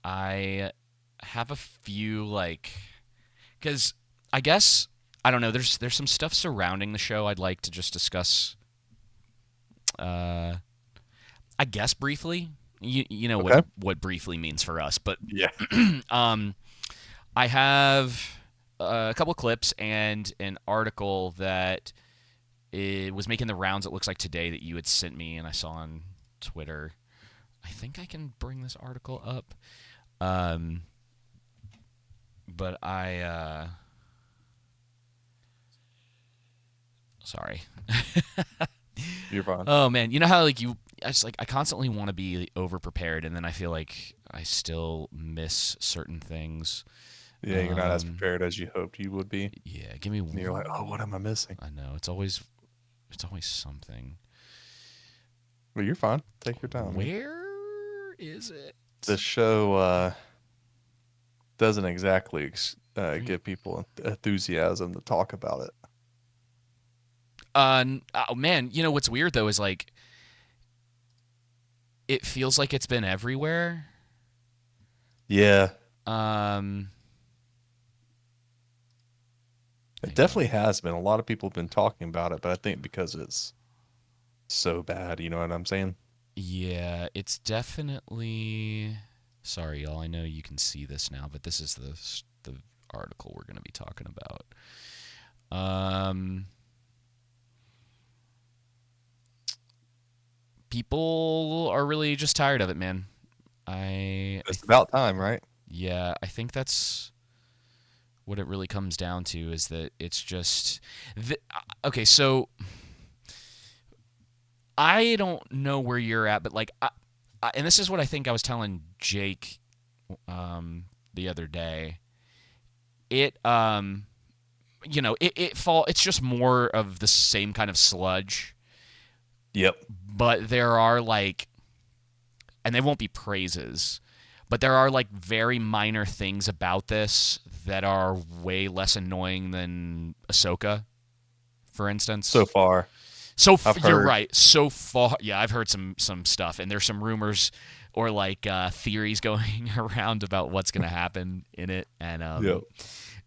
I have a few because I guess I don't know. There's some stuff surrounding the show I'd like to just discuss. Uh, I guess briefly. You know Okay. what briefly means for us, but Yeah. um, I have a couple of clips and an article that it was making the rounds. It looks like today that you had sent me, and I saw on Twitter. I think I can bring this article up. Um, but sorry. You're fine. Oh man, you know how I constantly want to be over prepared, and then I feel like I still miss certain things. Yeah, you're not as Um, prepared as you hoped you would be. yeah, give me And you're like, oh, what one. am I missing? I know it's always something. Well, you're fine. Take your time, man. Where is it? The show doesn't exactly Right. give people enthusiasm to talk about it. Oh man, you know what's weird though is it feels like it's been everywhere. Yeah, Um, it hang on. definitely has been. A lot of people have been talking about it, but I think because it's so bad, you know what I'm saying? Yeah, it's definitely. Sorry, y'all. I know you can see this now, but this is the article we're going to be talking about. Um, People are really just tired of it, man. It's about time, right? Yeah, I think that's what it really comes down to is that it's just okay. So I don't know where you're at, but and this is what I think I was telling Jake the other day. It it's just more of the same kind of sludge, Yep. but there are and they won't be praises, but there are very minor things about this that are way less annoying than Ahsoka, for So instance. far, I've You're heard. right. So far, yeah, I've heard some stuff, and there's some rumors or theories going around about what's gonna happen in it, and Yep.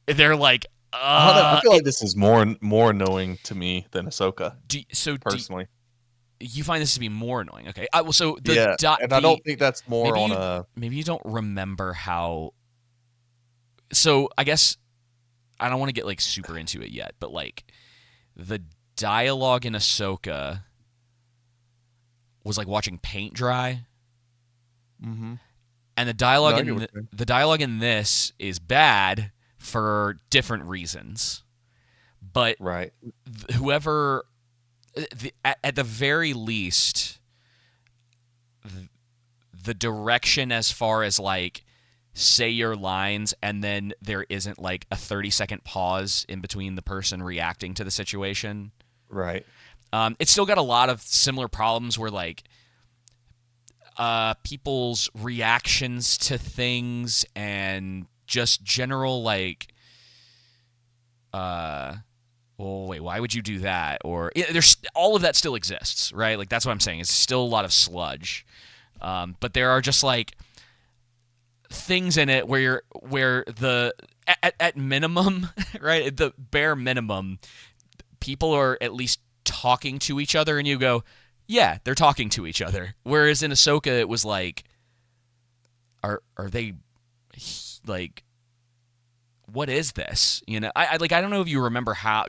they're like, I don't know. I feel it. like this is more annoying to me than Ahsoka, Do personally. you find this to be more annoying? Okay, well, so Yeah, and I don't think that's more maybe on you a. maybe you don't remember how. So I guess I don't want to get super into it yet, but the dialogue in Ahsoka was like watching paint dry, Mm-hmm. and No, I get what you're saying. the dialogue in this is bad for different reasons. But Right. whoever, at the very least, the direction as far as say your lines and then there isn't a 30-second pause in between the person reacting to the situation. Right. It's still got a lot of similar problems where people's reactions to things and just general well, wait, why would you do that? Or there's all of that still exists, right? That's what I'm saying. It's still a lot of sludge, but there are just things in it where at minimum, right, at the bare minimum, people are at least talking to each other, and you go, yeah, they're talking to each other. Whereas in Ahsoka, it was are they like what is this? I don't know if you remember how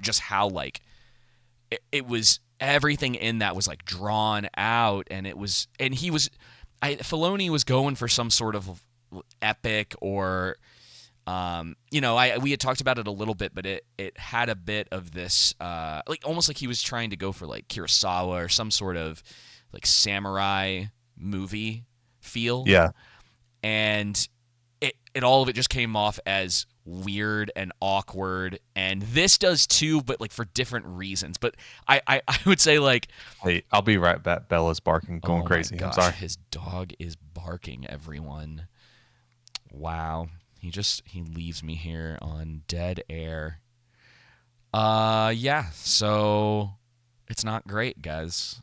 it was everything in that was drawn out, and he was Filoni was going for some sort of epic or we had talked about it a little bit, but it had a bit of this almost like he was trying to go for Kurosawa or some sort of samurai movie feel, Yeah. and it all of it just came off as weird and awkward, and this does too, but for different reasons. But I would say Hey, I'll be right back. Bella's barking, going oh my crazy. I'm gosh, sorry. his dog is barking, everyone. Wow. He leaves me here on dead air. Yeah, so it's not great, guys.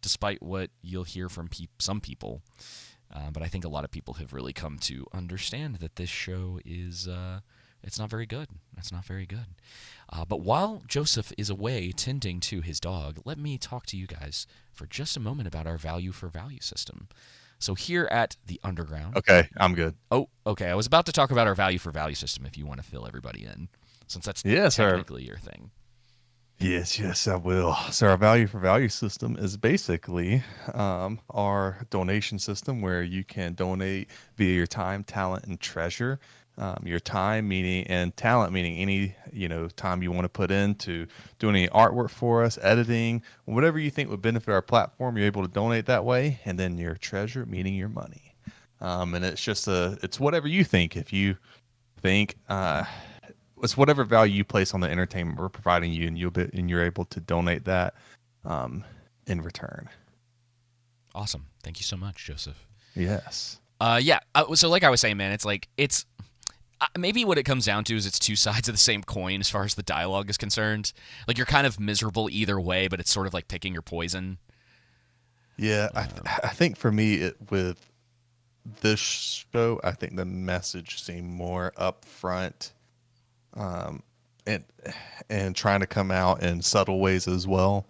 Despite what you'll hear from some people. But I think a lot of people have really come to understand that this show is it's not very good. It's not very good. But while Joseph is away tending to his dog, let me talk to you guys for just a moment about our value for value system. So here at the Underground. Okay, I'm good. Oh, okay. I was about to talk about our value for value system if you want to fill everybody in, since that's Yes, sir. technically your thing. Yes, I will. So our value for value system is basically our donation system where you can donate via your time, talent, and treasure. Your time meaning and talent meaning any time you want to put into doing any artwork for us, editing, whatever you think would benefit our platform. You're able to donate that way, and then your treasure meaning your money. And it's just it's whatever you think. If you think it's whatever value you place on the entertainment we're providing you, and you're able to donate that in return. Awesome. Thank you so much, Joseph. Yes. Yeah. So like I was saying, man, it's maybe what it comes down to is it's two sides of the same coin as far as the dialogue is concerned. Like you're kind of miserable either way, but it's sort of like picking your poison. Yeah, I think for me with this show, I think the message seemed more upfront, and trying to come out in subtle ways as well.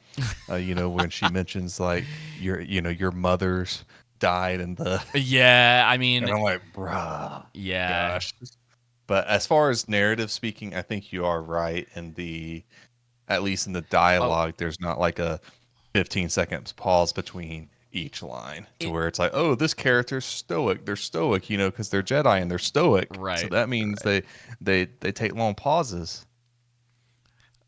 When she mentions like your mother's died and Yeah, I mean, and I'm like, bruh, yeah. gosh. But as far as narrative speaking, I think you are right at least in the dialogue, there's not like a 15 seconds pause between each line where it's like, oh, this character's stoic. They're stoic, because they're Jedi and they're stoic. Right. So that means they take long pauses.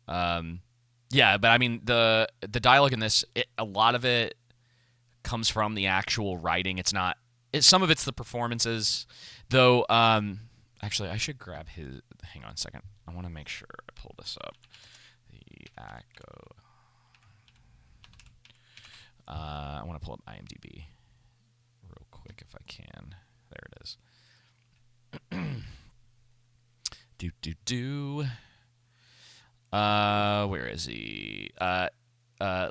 Yeah, but I mean the dialogue in this, a lot of it comes from the actual writing. It's not. Some of it's the performances, though. Actually, I should grab his. Hang on a second. I want to make sure I pull this up. The Echo. I want to pull up IMDb real quick if I can. There it is. Where is he?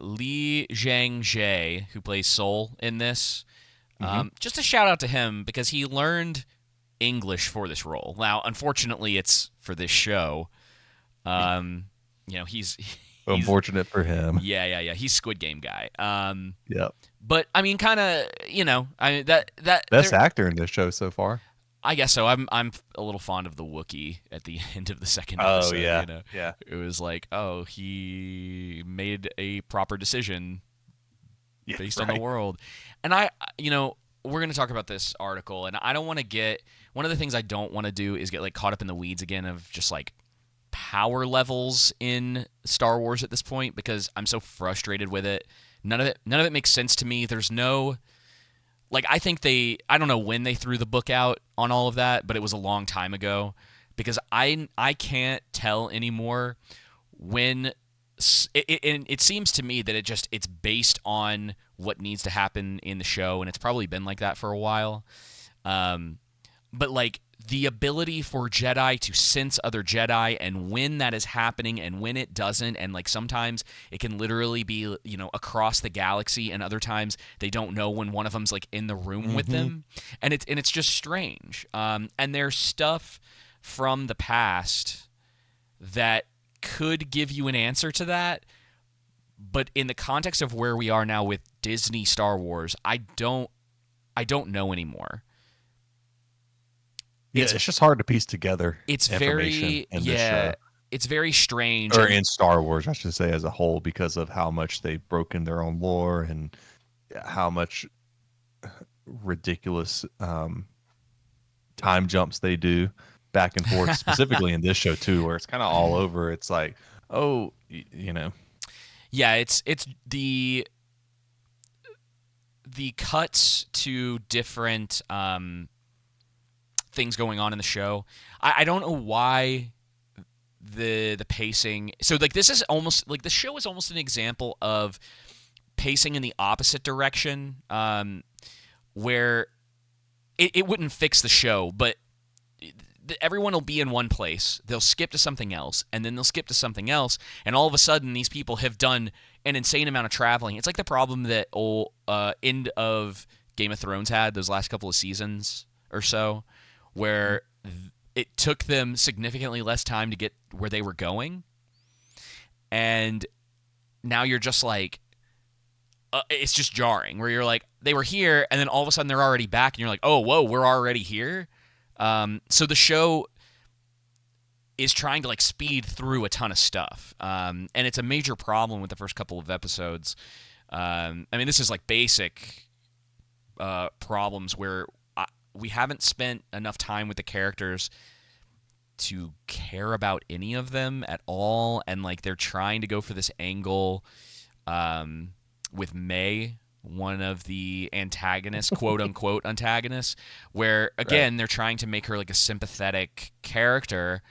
Lee Zhang Jie, who plays Soul in this. Just a shout out to him because he learned English for this role. Now, unfortunately, it's for this show. He's unfortunate for him. Yeah. He's Squid Game guy. Yep. But I mean, kind of, that best actor in this show so far. I guess so. I'm a little fond of the Wookiee at the end of the second episode. Oh yeah, yeah. It was like, oh, he made a proper decision based on the world, and we're going to talk about this article, and I don't want to get. One of the things I don't want to do is get like caught up in the weeds again of just like power levels in Star Wars at this point because I'm so frustrated with it. None of it makes sense to me. There's no. Like, I think I don't know when they threw the book out on all of that, but it was a long time ago because I can't tell anymore when it seems to me that it's based on what needs to happen in the show, and it's probably been like that for a while. But like the ability for Jedi to sense other Jedi and when that is happening and when it doesn't, and like sometimes it can literally be across the galaxy, and other times they don't know when one of them's like in the room with them, and it's just strange. And there's stuff from the past that could give you an answer to that, but in the context of where we are now with Disney Star Wars, I don't know anymore. Yeah, it's just hard to piece together. It's information in this show. It's very strange. Or in Star Wars, I should say, as a whole, because of how much they've broken their own lore and how much ridiculous time jumps they do back and forth, specifically in this show too, where it's kind of all over. It's like, oh, Yeah, it's the cuts to different things going on in the show. I don't know why the pacing. So like this is almost like the show is almost an example of pacing in the opposite direction, where it wouldn't fix the show, but everyone will be in one place. They'll skip to something else, and then they'll skip to something else, and all of a sudden these people have done an insane amount of traveling. It's like the problem that end of Game of Thrones had those last couple of seasons or so, where it took them significantly less time to get where they were going, and now you're just like, it's just jarring. Where you're like, they were here, and then all of a sudden they're already back, and you're like, oh, whoa, we're already here. So the show is trying to like speed through a ton of stuff, and it's a major problem with the first couple of episodes. I mean, this is like basic problems where we haven't spent enough time with the characters to care about any of them at all, and like they're trying to go for this angle with May, one of the antagonists, quote unquote antagonists, where again they're trying to make her like a sympathetic character,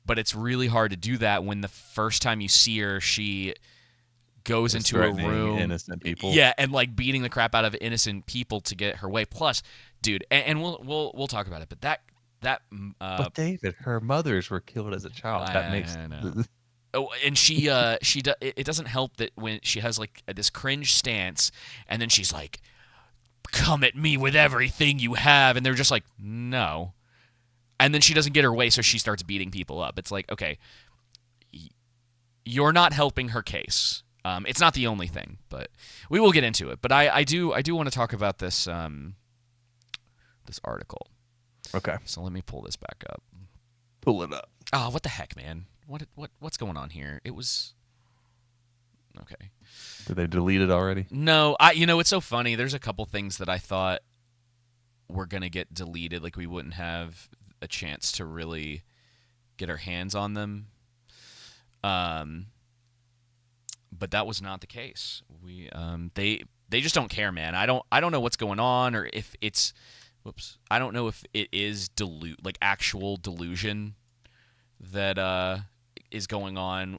but it's really hard to do that when the first time you see her, she goes into a room, innocent people, and like beating the crap out of innocent people to get her way. Plus, dude, and we'll talk about it, but that but David, her mothers were killed as a child. That makes. I know. Oh, and it doesn't help that when she has like this cringe stance, and then she's like, "Come at me with everything you have," and they're just like, "No," and then she doesn't get her way, so she starts beating people up. It's like, okay, you're not helping her case. It's not the only thing, but we will get into it. But I do want to talk about this this article. Okay. So let me pull this back up. Pull it up. Oh, what the heck, man? What's going on here? It was okay. Did they delete it already? No, it's so funny. There's a couple things that I thought were gonna get deleted, like we wouldn't have a chance to really get our hands on them. But that was not the case. We they just don't care, man. I don't know what's going on, or if it's I don't know if it is actual delusion that is going on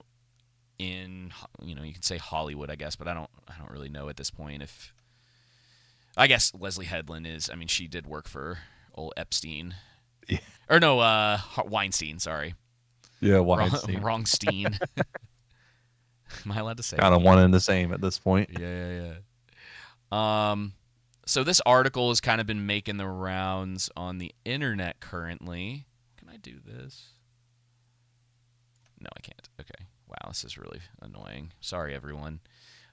in, you can say Hollywood, I guess, but I don't really know at this point if, I guess Leslie Headland is, I mean, she did work for old Epstein. Yeah. Or no, Weinstein, sorry. Yeah, Weinstein. Wrong Steen. Am I allowed to say kind of one and the same at this point. Yeah. So this article has kind of been making the rounds on the internet currently. Can I do this? No, I can't. Okay. Wow, this is really annoying. Sorry, everyone.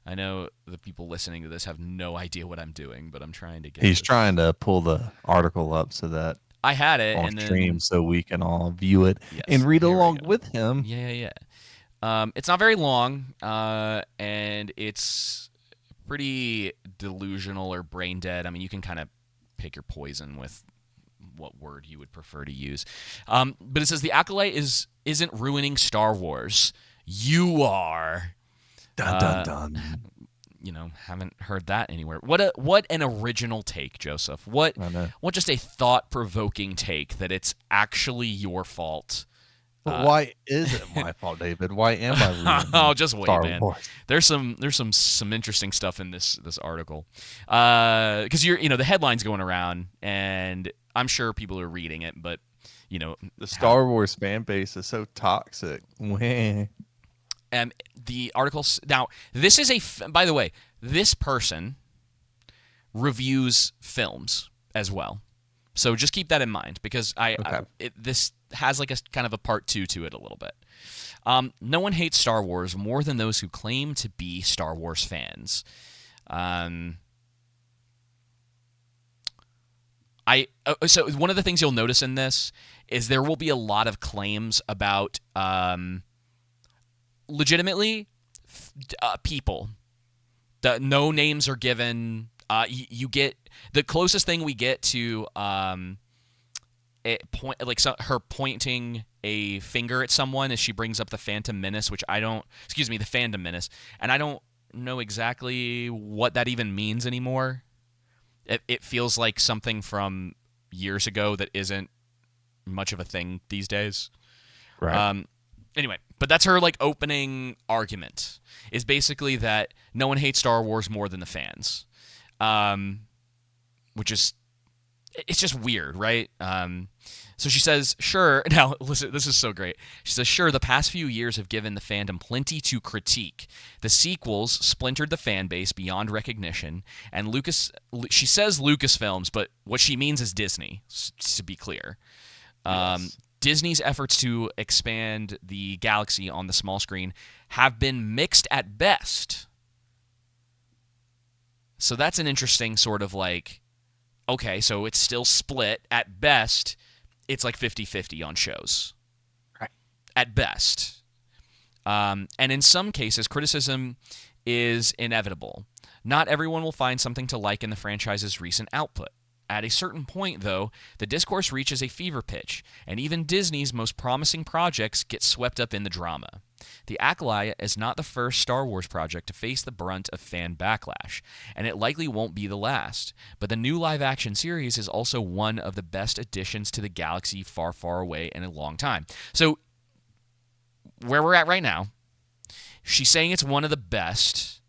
I know the people listening to this have no idea what I'm doing, but I'm trying to get He's trying to pull the article up so that I had it on and stream then, so we can all view it yes, and read along with him. Yeah. It's not very long, and it's pretty delusional or brain dead. I mean, you can kind of pick your poison with what word you would prefer to use. But it says the Acolyte isn't ruining Star Wars. You are. Dun dun dun. Haven't heard that anywhere. What an original take, Joseph. What just a thought-provoking take that it's actually your fault. But why is it my fault, David? Why am I ruining oh, just wait, Star man. Wars? There's some interesting stuff in this article, because the headline's going around, and I'm sure people are reading it, but the Star Wars fan base is so toxic. And the article now, this is by the way, this person reviews films as well. So just keep that in mind, because this has like a kind of a part 2 to it a little bit. No one hates Star Wars more than those who claim to be Star Wars fans. So one of the things you'll notice in this is there will be a lot of claims about legitimately people. No names are given. You get the closest thing we get to her pointing a finger at someone as she brings up the Phantom Menace, the Fandom Menace, and I don't know exactly what that even means anymore. It feels like something from years ago that isn't much of a thing these days. Right. Anyway, but that's her like opening argument, is basically that no one hates Star Wars more than the fans, which is it's just weird, right? So she says, sure. Now, listen, this is so great. She says, sure, the past few years have given the fandom plenty to critique. The sequels splintered the fan base beyond recognition, and she says Lucasfilms, but what she means is Disney, to be clear. Yes. Disney's efforts to expand the galaxy on the small screen have been mixed at best. So that's an interesting sort of like, okay, so it's still split. At best, it's like 50-50 on shows. Right. At best. And in some cases, criticism is inevitable. Not everyone will find something to like in the franchise's recent output. At a certain point, though, the discourse reaches a fever pitch, and even Disney's most promising projects get swept up in the drama. The Acolyte is not the first Star Wars project to face the brunt of fan backlash, and it likely won't be the last. But the new live-action series is also one of the best additions to the galaxy far, far away in a long time. So, where we're at right now, she's saying it's one of the best,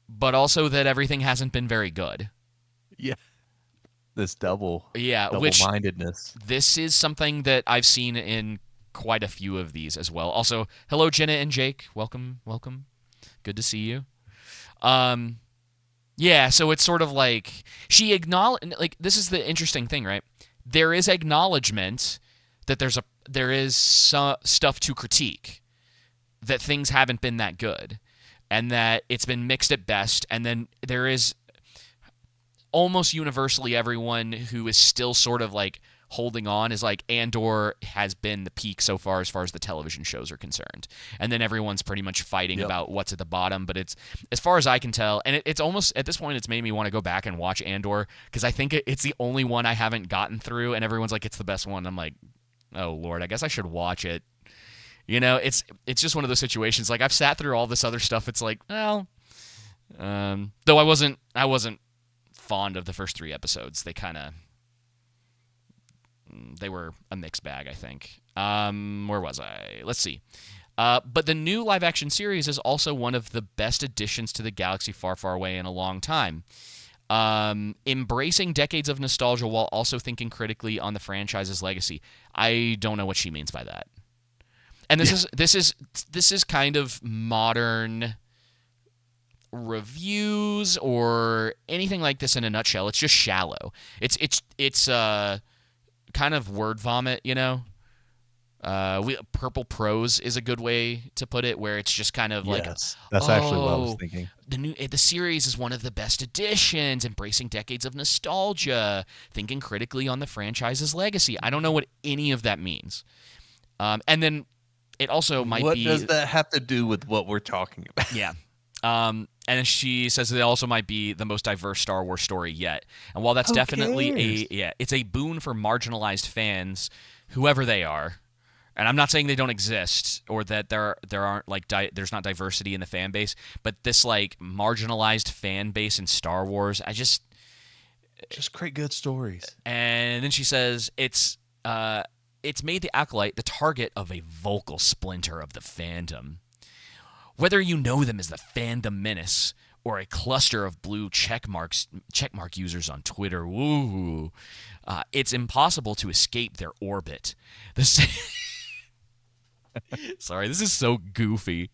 but also that everything hasn't been very good. Yeah. This which double-mindedness. This is something that I've seen in quite a few of these as well. Also, hello Jenna and Jake. Welcome. Good to see you. Yeah, so it's sort of like she acknowledge this is the interesting thing, right? There is acknowledgement that there is stuff to critique, that things haven't been that good, and that it's been mixed at best, and then there is almost universally everyone who is still sort of like holding on is like Andor has been the peak so far as the television shows are concerned. And then everyone's pretty much fighting about what's at the bottom. But it's, as far as I can tell, and it's almost, at this point, it's made me want to go back and watch Andor because I think it's the only one I haven't gotten through. And everyone's like, it's the best one. I'm like, oh, Lord, I guess I should watch it. You know, it's just one of those situations. Like, I've sat through all this other stuff. It's like, well, though I wasn't fond of the first 3 episodes. They were a mixed bag, I think. Where was I? Let's see. But the new live-action series is also one of the best additions to the galaxy far, far away in a long time. Embracing decades of nostalgia while also thinking critically on the franchise's legacy. I don't know what she means by that. And this is kind of modern reviews or anything like this in a nutshell. It's just shallow. It's kind of word vomit, you know. Purple prose is a good way to put it, where it's just kind of like, that's actually what I was thinking. The series is one of the best additions, embracing decades of nostalgia, thinking critically on the franchise's legacy. I don't know what any of that means. And then it also might be. What does that have to do with what we're talking about? Yeah. And she says that it also might be the most diverse Star Wars story yet. And while that's definitely it's a boon for marginalized fans, whoever they are. And I'm not saying they don't exist or that there aren't like there's not diversity in the fan base, but this like marginalized fan base in Star Wars, just create good stories. And then she says it's made the Acolyte the target of a vocal splinter of the fandom. Whether you know them as the fandom menace or a cluster of blue checkmark users on Twitter, it's impossible to escape their orbit. Sorry, this is so goofy.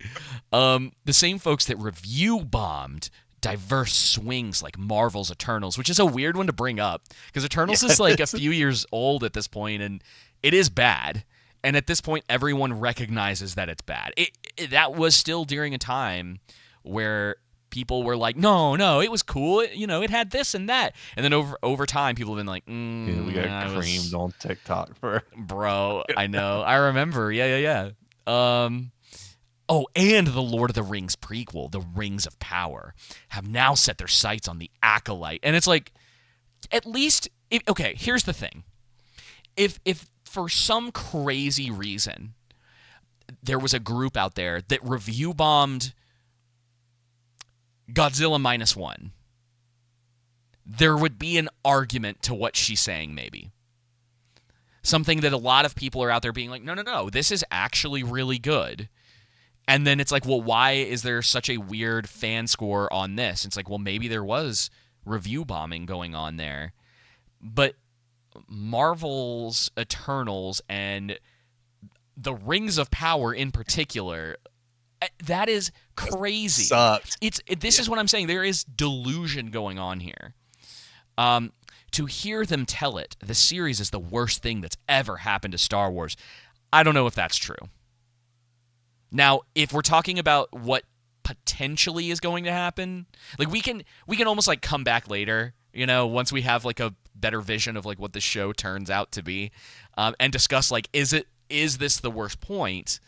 The same folks that review bombed diverse swings like Marvel's Eternals, which is a weird one to bring up because Eternals is like a few years old at this point, and it is bad. And at this point, everyone recognizes that it's bad. That was still during a time where people were like, no, it was cool. It had this and that. And then over time, people have been like, we got creamed on TikTok for. Bro, I know. I remember. Yeah. And the Lord of the Rings prequel, The Rings of Power, have now set their sights on the Acolyte. And it's like, at least, here's the thing. If for some crazy reason, there was a group out there that review bombed Godzilla -1, there would be an argument to what she's saying, maybe. Something that a lot of people are out there being like, no, this is actually really good. And then it's like, well, why is there such a weird fan score on this? It's like, well, maybe there was review bombing going on there. But Marvel's Eternals and the Rings of Power in particular, that is crazy. Sucked. This is what I'm saying. There is delusion going on here. To hear them tell it, the series is the worst thing that's ever happened to Star Wars. I don't know if that's true. Now, if we're talking about what potentially is going to happen, like we can almost like come back later, once we have like a better vision of like what the show turns out to be, and discuss like is this the worst point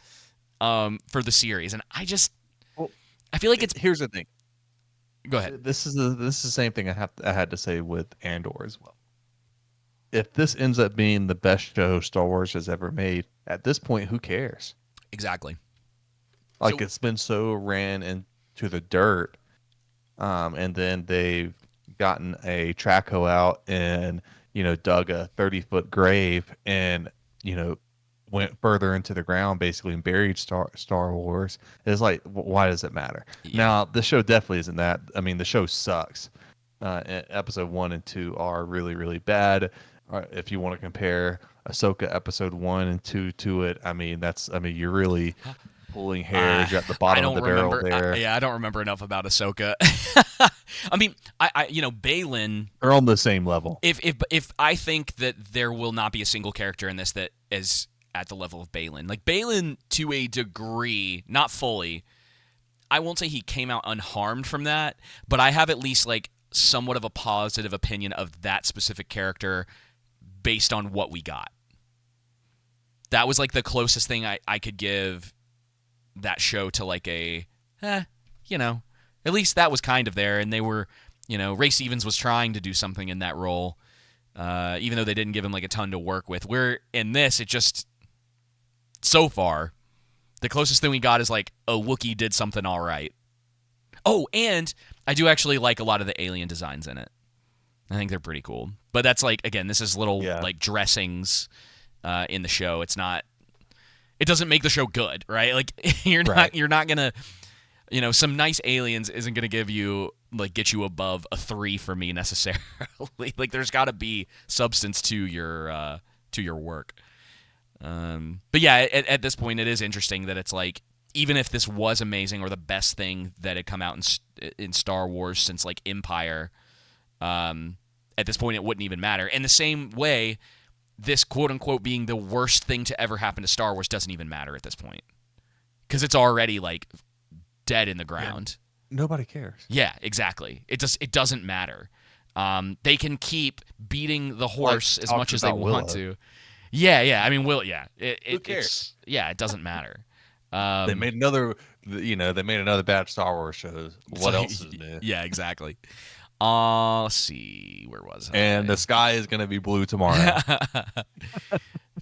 for the series? And I feel like it's. Here's the thing. Go ahead. This is the same thing I had to say with Andor as well. If this ends up being the best show Star Wars has ever made, at this point, who cares? Exactly. Like it's been so ran into the dirt, and then they've gotten a traco out and dug a 30-foot grave and went further into the ground basically and buried Star Wars. It's like, why does it matter? Yeah. Now the show definitely isn't that. I mean, the show sucks. Episode 1 and 2 are really, really bad. If you want to compare Ahsoka episode 1 and 2 to it, I mean you're really pulling hairs. You're at the bottom of the barrel there. I don't remember enough about Ahsoka. I mean, Baylan. They're on the same level. If I think that there will not be a single character in this that is at the level of Baylan. Like Baylan, to a degree, not fully. I won't say he came out unharmed from that, but I have at least like somewhat of a positive opinion of that specific character based on what we got. That was like the closest thing I could give that show to like at least that was kind of there, and they were, Ray Stevens was trying to do something in that role, even though they didn't give him like a ton to work with. Where in this, it just, so far, the closest thing we got is like a Wookiee did something all right. Oh, and I do actually like a lot of the alien designs in it. I think they're pretty cool. But that's like, again, this is little like dressings in the show. It's not. It doesn't make the show good, right? Like you're not gonna, some nice aliens isn't gonna get you above a 3 for me necessarily. Like there's got to be substance to your work. But yeah, at this point, it is interesting that it's like, even if this was amazing or the best thing that had come out in Star Wars since like Empire, at this point it wouldn't even matter. In the same way, this quote-unquote being the worst thing to ever happen to Star Wars doesn't even matter at this point. Because it's already, like, dead in the ground. Yeah. Nobody cares. Yeah, exactly. It doesn't matter. They can keep beating the horse as much as they want to. Yeah. I mean, who cares? It doesn't matter. They made another bad Star Wars show. What else is new? Yeah, exactly. Let's see, where was I? And the sky is going to be blue tomorrow.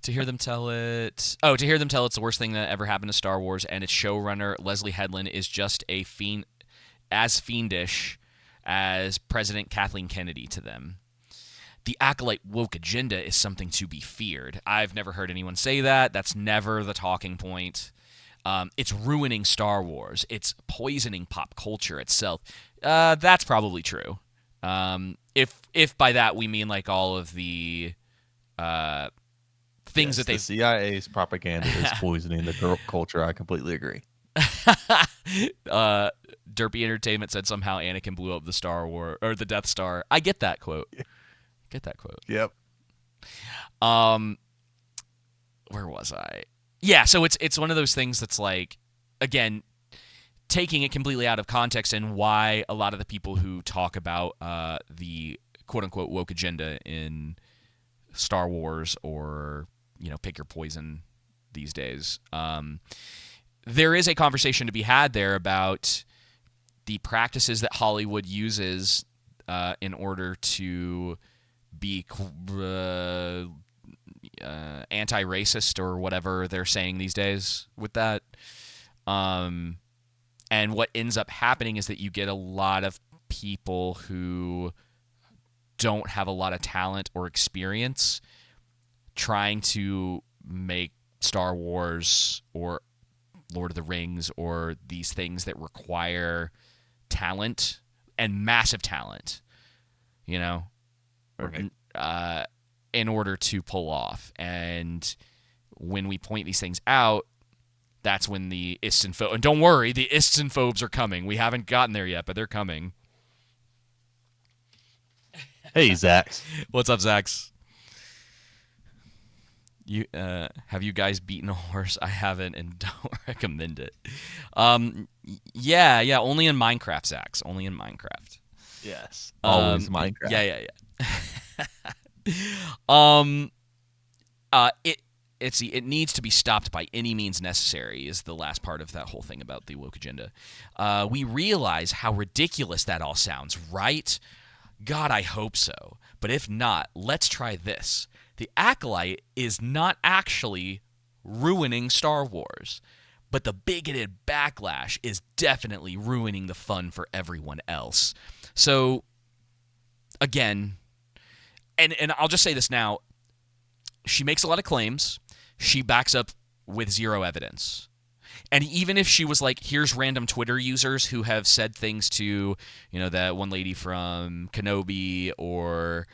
To hear them tell it's the worst thing that ever happened to Star Wars, and its showrunner Leslie Headland is just as fiendish as President Kathleen Kennedy to them. The Acolyte woke agenda is something to be feared. I've never heard anyone say that. That's never the talking point. It's ruining Star Wars. It's poisoning pop culture itself. That's probably true. If by that we mean like all of the things that they... The CIA's propaganda is poisoning the culture. I completely agree. Derpy Entertainment said somehow Anakin blew up the Star Wars or the Death Star. I get that quote. Yep. Where was I? Yeah, so it's one of those things that's like, again, taking it completely out of context, and why a lot of the people who talk about the quote-unquote woke agenda in Star Wars, or pick your poison these days, there is a conversation to be had there about the practices that Hollywood uses in order to be anti-racist, or whatever they're saying these days with that. And what ends up happening is that you get a lot of people who don't have a lot of talent or experience trying to make Star Wars or Lord of the Rings or these things that require talent and massive talent, Right. in order to pull off. And when we point these things out, that's when the ists and don't worry, the ists and phobes are coming. We haven't gotten there yet, but they're coming. Hey, Zax. What's up, Zax? You have you guys beaten a horse? I haven't, and don't recommend it. Yeah, only in Minecraft, Zax. Only in Minecraft. Yes, always Minecraft. Yeah. It needs to be stopped by any means necessary is the last part of that whole thing about the woke agenda. We realize how ridiculous that all sounds, right? God, I hope so. But if not, let's try this. The Acolyte is not actually ruining Star Wars, but the bigoted backlash is definitely ruining the fun for everyone else. So, again, and I'll just say this now, she makes a lot of claims. She backs up with zero evidence. And even if she was like, here's random Twitter users who have said things to, that one lady from Kenobi or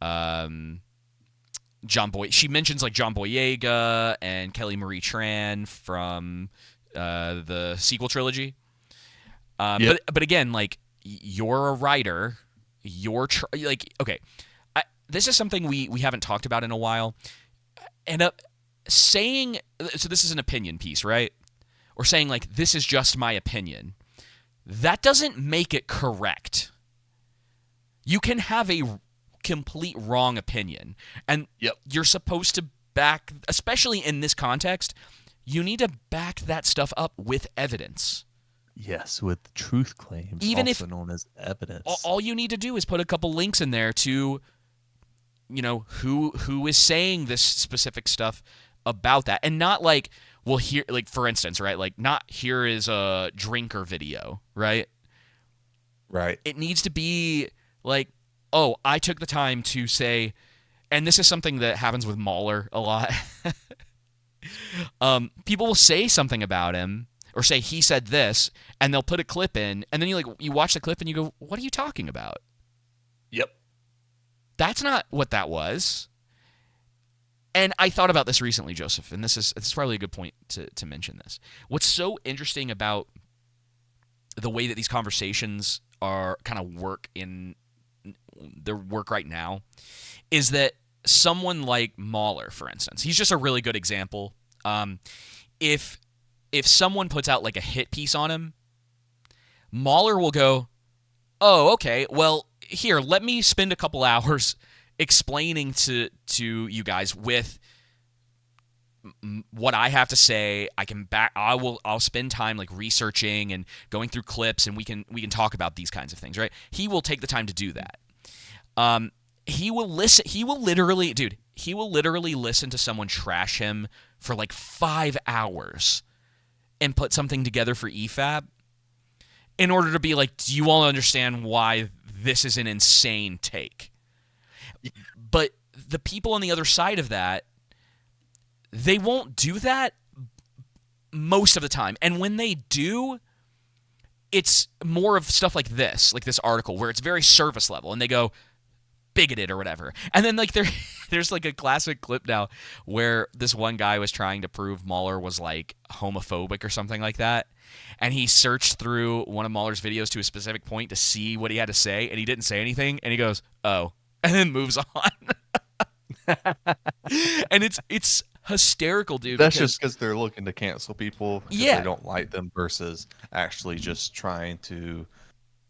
John Boy. She mentions like John Boyega and Kelly Marie Tran from the sequel trilogy. Yep. But again, like, you're a writer. Okay. This is something we haven't talked about in a while. And saying, so this is an opinion piece, right? Or saying, like, this is just my opinion. That doesn't make it correct. You can have a complete wrong opinion. And you're supposed to back, especially in this context, you need to back that stuff up with evidence. Yes, with truth claims, even also known as evidence. All you need to do is put a couple links in there to, who is saying this specific stuff about that. And not like, well, here, like, for instance, right? Like, not here is a drinker video, right? Right. It needs to be like, oh, I took the time to say, and this is something that happens with Mahler a lot. People will say something about him or say he said this, and they'll put a clip in, and then you watch the clip and you go, what are you talking about? Yep. That's not what that was. And I thought about this recently, Joseph, and this is probably a good point to mention this. What's so interesting about the way that these conversations are kind of work in their work right now is that someone like Mahler, for instance, he's just a really good example. If someone puts out like a hit piece on him, Mahler will go, oh, okay, well, here, let me spend a couple hours explaining to you guys with what I have to say. I'll spend time like researching and going through clips, and we can talk about these kinds of things, right? He will take the time to do that. He will listen. He will literally listen to someone trash him for like 5 hours and put something together for EFAB in order to be like, do you all understand why this is an insane take? But the people on the other side of that, they won't do that most of the time. And when they do, it's more of stuff like this article where it's very surface level, and they go bigoted or whatever. And then like there's like a classic clip now where this one guy was trying to prove Mahler was like homophobic or something like that. And he searched through one of Mahler's videos to a specific point to see what he had to say, and he didn't say anything, and he goes, oh, and then moves on. And it's hysterical, dude. That's just because they're looking to cancel people because Yeah. they don't like them versus actually just trying to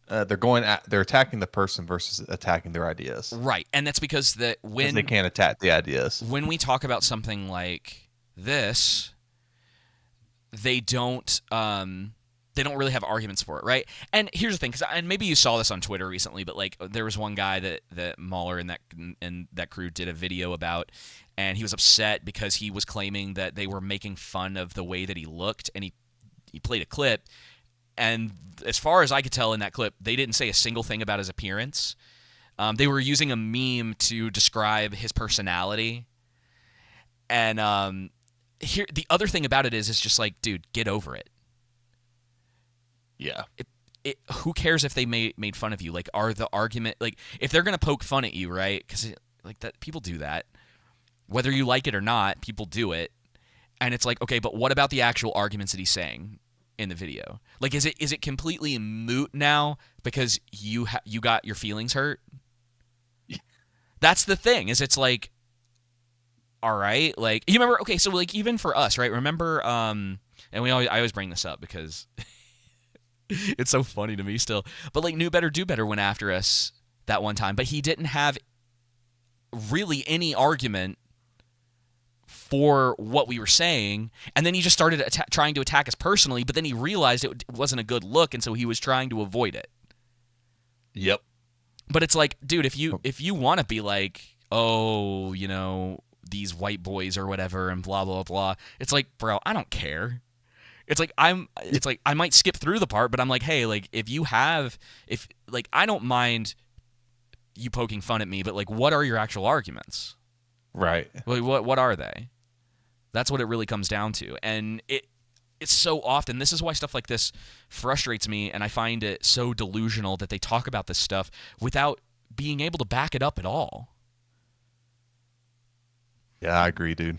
they're attacking the person versus attacking their ideas. Right. And that's because when they can't attack the ideas. When we talk about something like this, they don't really have arguments for it, right? And here's the thing, and maybe you saw this on Twitter recently, but like there was one guy that Mahler and that crew did a video about, and he was upset because he was claiming that they were making fun of the way that he looked, and he played a clip, and as far as I could tell in that clip, they didn't say a single thing about his appearance. They were using a meme to describe his personality, and here the other thing about it is it's just like, dude, get over it. Yeah. Who cares if they made fun of you? Like, are the argument, like, if they're gonna poke fun at you, right? Because like that. People do that, whether you like it or not. People do it, and it's like, okay, but what about the actual arguments that he's saying in the video? Like, is it completely moot now because you got your feelings hurt? That's the thing. Is it's like, all right, like you remember? Okay, so like even for us, right? Remember, and I always bring this up because it's so funny to me still. But like, Knew Better, Do Better went after us that one time, but he didn't have really any argument for what we were saying, and then he just started trying to attack us personally, but then he realized it wasn't a good look, and so he was trying to avoid it. Yep. But it's like, dude, if you want to be like, oh, these white boys or whatever and blah blah blah, it's like, bro, I don't care. It's like I might skip through the part, but I'm like, hey, like if I don't mind you poking fun at me, but like, what are your actual arguments? Right. Like, what are they? That's what it really comes down to. And it's so often, this is why stuff like this frustrates me, and I find it so delusional that they talk about this stuff without being able to back it up at all. Yeah, I agree, dude.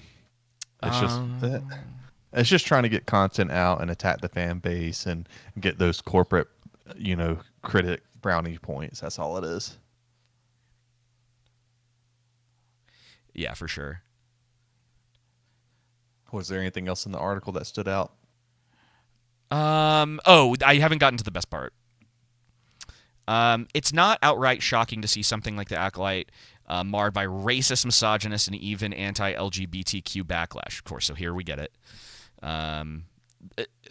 It's just trying to get content out and attack the fan base and get those corporate, critic brownie points. That's all it is. Yeah, for sure. Was there anything else in the article that stood out? Oh, I haven't gotten to the best part. It's not outright shocking to see something like the Acolyte marred by racist, misogynist, and even anti-LGBTQ backlash. Of course, so here we get it.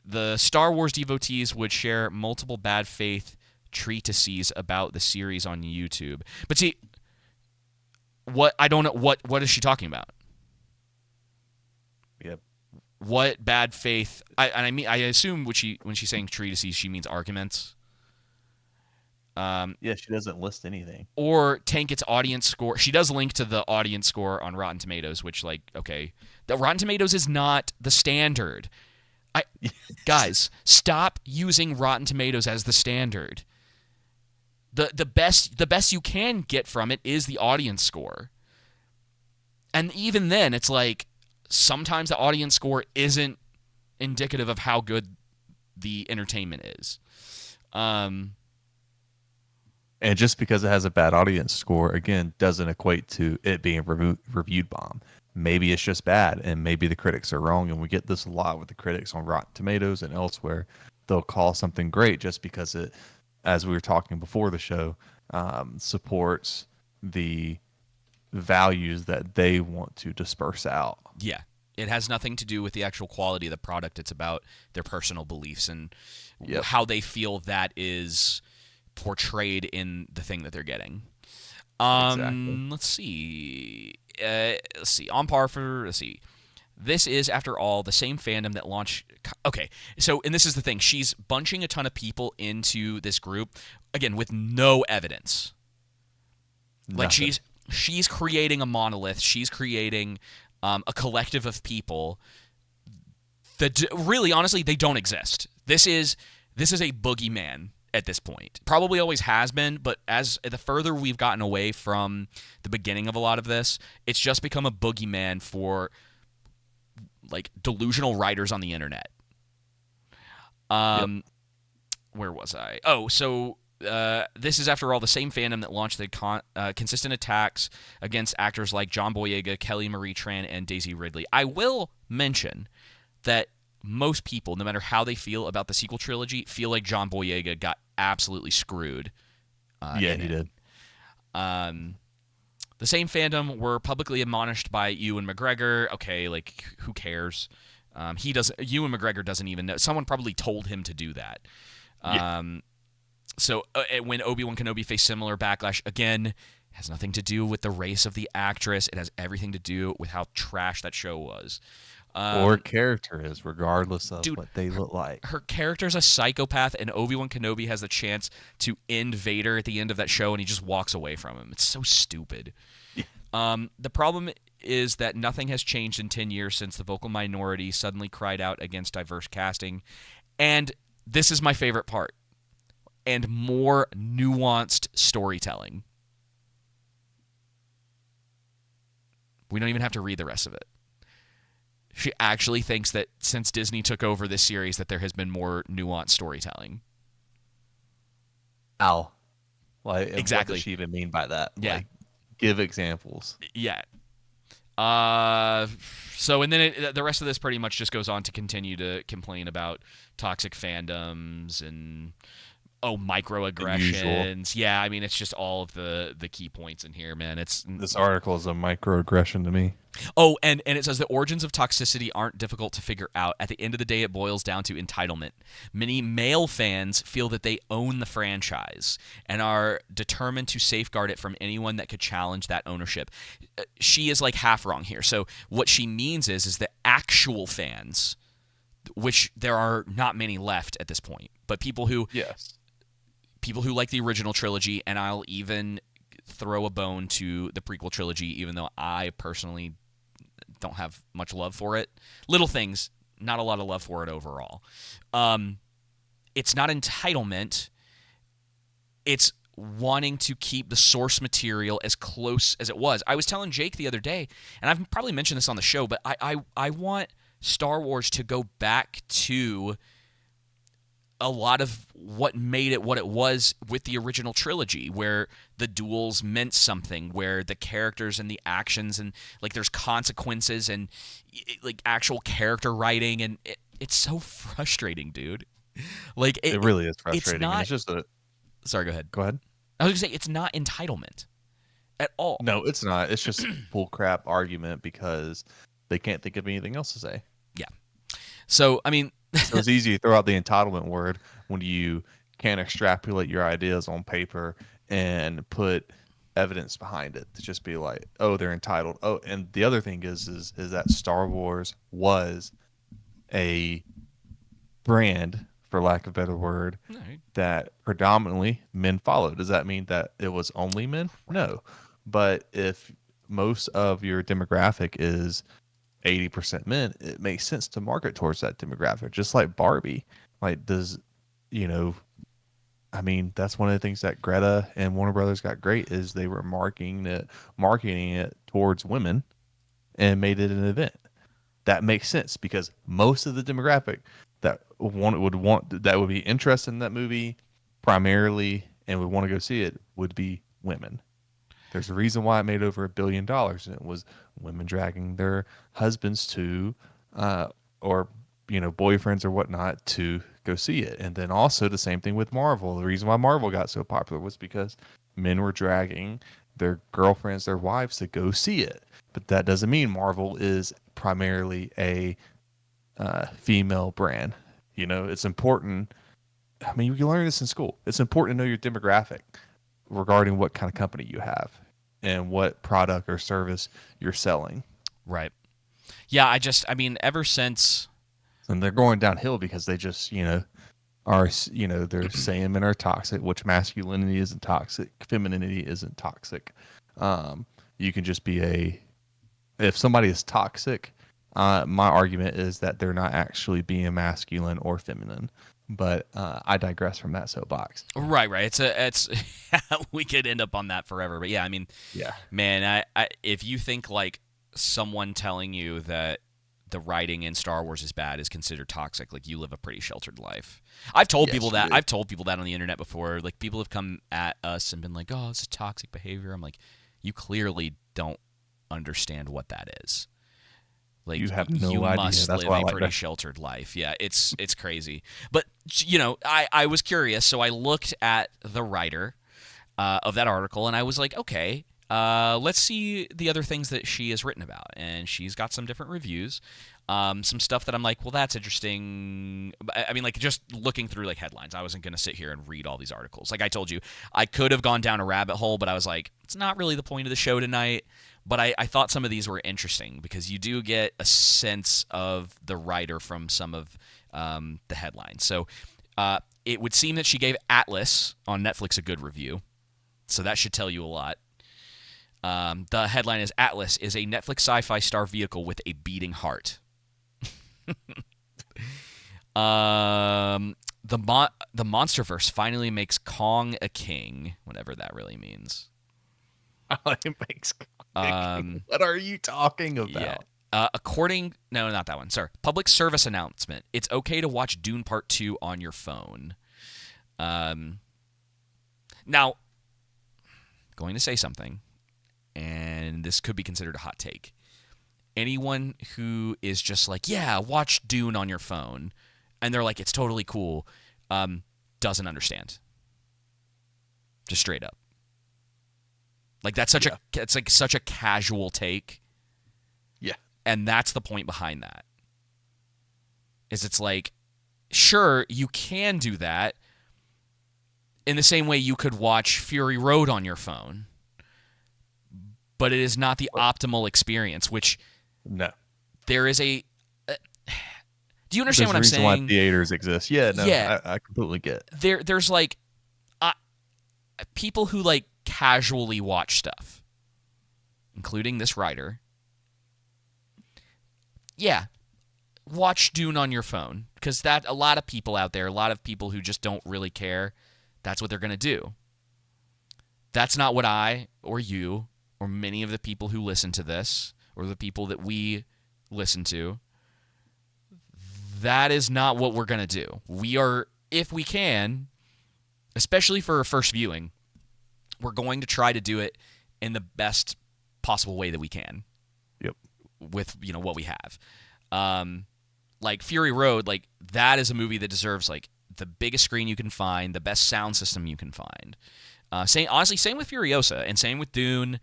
The Star Wars devotees would share multiple bad faith treatises about the series on YouTube. But see, I don't know what is she talking about? Yep. What bad faith? I assume when she's saying treatises, she means arguments. Yeah, she doesn't list anything. Or tank its audience score. She does link to the audience score on Rotten Tomatoes, which, like, okay, the Rotten Tomatoes is not the standard. Guys, stop using Rotten Tomatoes as the standard. The best you can get from it is the audience score. And even then, it's like sometimes the audience score isn't indicative of how good the entertainment is. And just because it has a bad audience score, again, doesn't equate to it being reviewed bomb. Maybe it's just bad, and maybe the critics are wrong. And we get this a lot with the critics on Rotten Tomatoes and elsewhere. They'll call something great just because it, as we were talking before the show, supports the values that they want to disperse out. Yeah. It has nothing to do with the actual quality of the product. It's about their personal beliefs and how they feel that is portrayed in the thing that they're getting. Exactly. Let's see. On par for, this is, after all, the same fandom that launched. Okay, so, and this is the thing. She's bunching a ton of people into this group, again, with no evidence. Like, she's creating a monolith. She's creating a collective of people that really, honestly, they don't exist. This is a boogeyman at this point. Probably always has been, but as the further we've gotten away from the beginning of a lot of this, it's just become a boogeyman for like delusional writers on the internet. Where was I? Oh, so this is, after all, the same fandom that launched the consistent attacks against actors like John Boyega, Kelly Marie Tran, and Daisy Ridley. I will mention that most people, no matter how they feel about the sequel trilogy, feel like John Boyega got absolutely screwed. Yeah, he did. The same fandom were publicly admonished by Ewan McGregor. Okay, like, who cares? Ewan McGregor doesn't even know. Someone probably told him to do that. So when Obi-Wan Kenobi faced similar backlash, again, has nothing to do with the race of the actress. It has everything to do with how trash that show was. Or character is, regardless of what they look like. Her character's a psychopath, and Obi-Wan Kenobi has the chance to end Vader at the end of that show, and he just walks away from him. It's so stupid. Yeah. The problem is that nothing has changed in 10 years since the vocal minority suddenly cried out against diverse casting. And this is my favorite part. And more nuanced storytelling. We don't even have to read the rest of it. She actually thinks that since Disney took over this series that there has been more nuanced storytelling. Ow. Like, and what does Exactly. she even mean by that? Yeah. Like, give examples. Yeah. Uh, so and then the rest of this pretty much just goes on to continue to complain about toxic fandoms and The usual. microaggressions. Yeah, I mean it's just all of the key points in here, man. It's This article is a microaggression to me. and it says the origins of toxicity aren't difficult to figure out. At the end of the day, it boils down to entitlement. Many male fans feel that they own the franchise and are determined to safeguard it from anyone that could challenge that ownership. She is like half wrong here. So what she means is that actual fans, which there are not many left at this point, but Yes. people who like the original trilogy, and I'll even throw a bone to the prequel trilogy, even though I personally don't have much love for it. Little things, not a lot of love for it overall. It's not entitlement. It's wanting to keep the source material as close as it was. I was telling Jake the other day, and I've probably mentioned this on the show, but I want Star Wars to go back to a lot of what made it what it was with the original trilogy, where the duels meant something, where the characters and the actions and like there's consequences and like actual character writing, and it's so frustrating, dude. Like It really is it's frustrating. And not. it's just a. Sorry, go ahead. Go ahead. I was gonna say it's not entitlement at all. No, it's not. It's just bull crap argument because they can't think of anything else to say. Yeah. So I mean, So it's easy to throw out the entitlement word when you can't extrapolate your ideas on paper and put evidence behind it to just be like, oh, they're entitled. Oh, and the other thing is that Star Wars was a brand, for lack of a better word, all right. that predominantly men follow. Does that mean that it was only men? No. But if most of your demographic is 80% men, it makes sense to market towards that demographic. Just like Barbie. Like, you know, I mean, that's one of the things that Greta and Warner Brothers got great is they were marketing it towards women and made it an event. That makes sense because most of the demographic that would be interested in that movie primarily and would want to go see it would be women. There's a reason why it made over $1 billion, and it was women dragging their husbands to, or boyfriends or whatnot to go see it. And then also the same thing with Marvel. The reason why Marvel got so popular was because men were dragging their girlfriends, their wives to go see it. But that doesn't mean Marvel is primarily a female brand. It's important. I mean, you can learn this in school. It's important to know your demographic regarding what kind of company you have and what product or service you're selling. Right. Yeah, I mean, ever since. And they're going downhill because they just, they're saying men are toxic, which masculinity isn't toxic, femininity isn't toxic. You can just be if somebody is toxic, my argument is that they're not actually being masculine or feminine. But I digress from that soapbox. Right. It's we could end up on that forever. But yeah, I mean, Yeah. man, if you think like someone telling you that the writing in Star Wars is bad is considered toxic, like you live a pretty sheltered life. I've told people that. I've told people that on the internet before. Like people have come at us and been like, "Oh, it's a toxic behavior." I'm like, you clearly don't understand what that is. Like you have no you idea. must That's live why a pretty sheltered life. Yeah, it's crazy. But I was curious, so I looked at the writer of that article, and I was like, okay, let's see the other things that she has written about, and she's got some different reviews, some stuff that I'm like, well, that's interesting. I mean, like just looking through like headlines, I wasn't gonna sit here and read all these articles. Like I told you, I could have gone down a rabbit hole, but I was like, it's not really the point of the show tonight. But I thought some of these were interesting because you do get a sense of the writer from some of the headlines. So it would seem that she gave Atlas on Netflix a good review. So that should tell you a lot. The headline is Atlas is a Netflix sci-fi star vehicle with a beating heart. The Monsterverse finally makes Kong a king, whatever that really means. It makes What are you talking Yeah. about? No, not that one. Sorry. Public service announcement. It's okay to watch Dune Part 2 on your phone. Now, going to say something, and this could be considered a hot take. Anyone who is just like, yeah, watch Dune on your phone, and they're like, it's totally cool, doesn't understand. Just straight up. Like it's like such a casual take. Yeah. And that's the point behind that. Is it's like, sure, you can do that in the same way you could watch Fury Road on your phone, but it is not the optimal experience, which No. there is a do you understand There's what a I'm reason saying? why theaters exist. Yeah, no, Yeah. I completely get it. There's like people who like casually watch stuff, including this writer. Yeah, watch Dune on your phone, because that a lot of people out there, a lot of people who just don't really care, that's what they're going to do. That's not what I or you or many of the people who listen to this or the people that we listen to, that is not what we're going to do. We are, if we can, especially for a first viewing, we're going to try to do it in the best possible way that we can. Yep. With, what we have. Like Fury Road, like that is a movie that deserves like the biggest screen you can find, the best sound system you can find. Same with Furiosa, and same with Dune.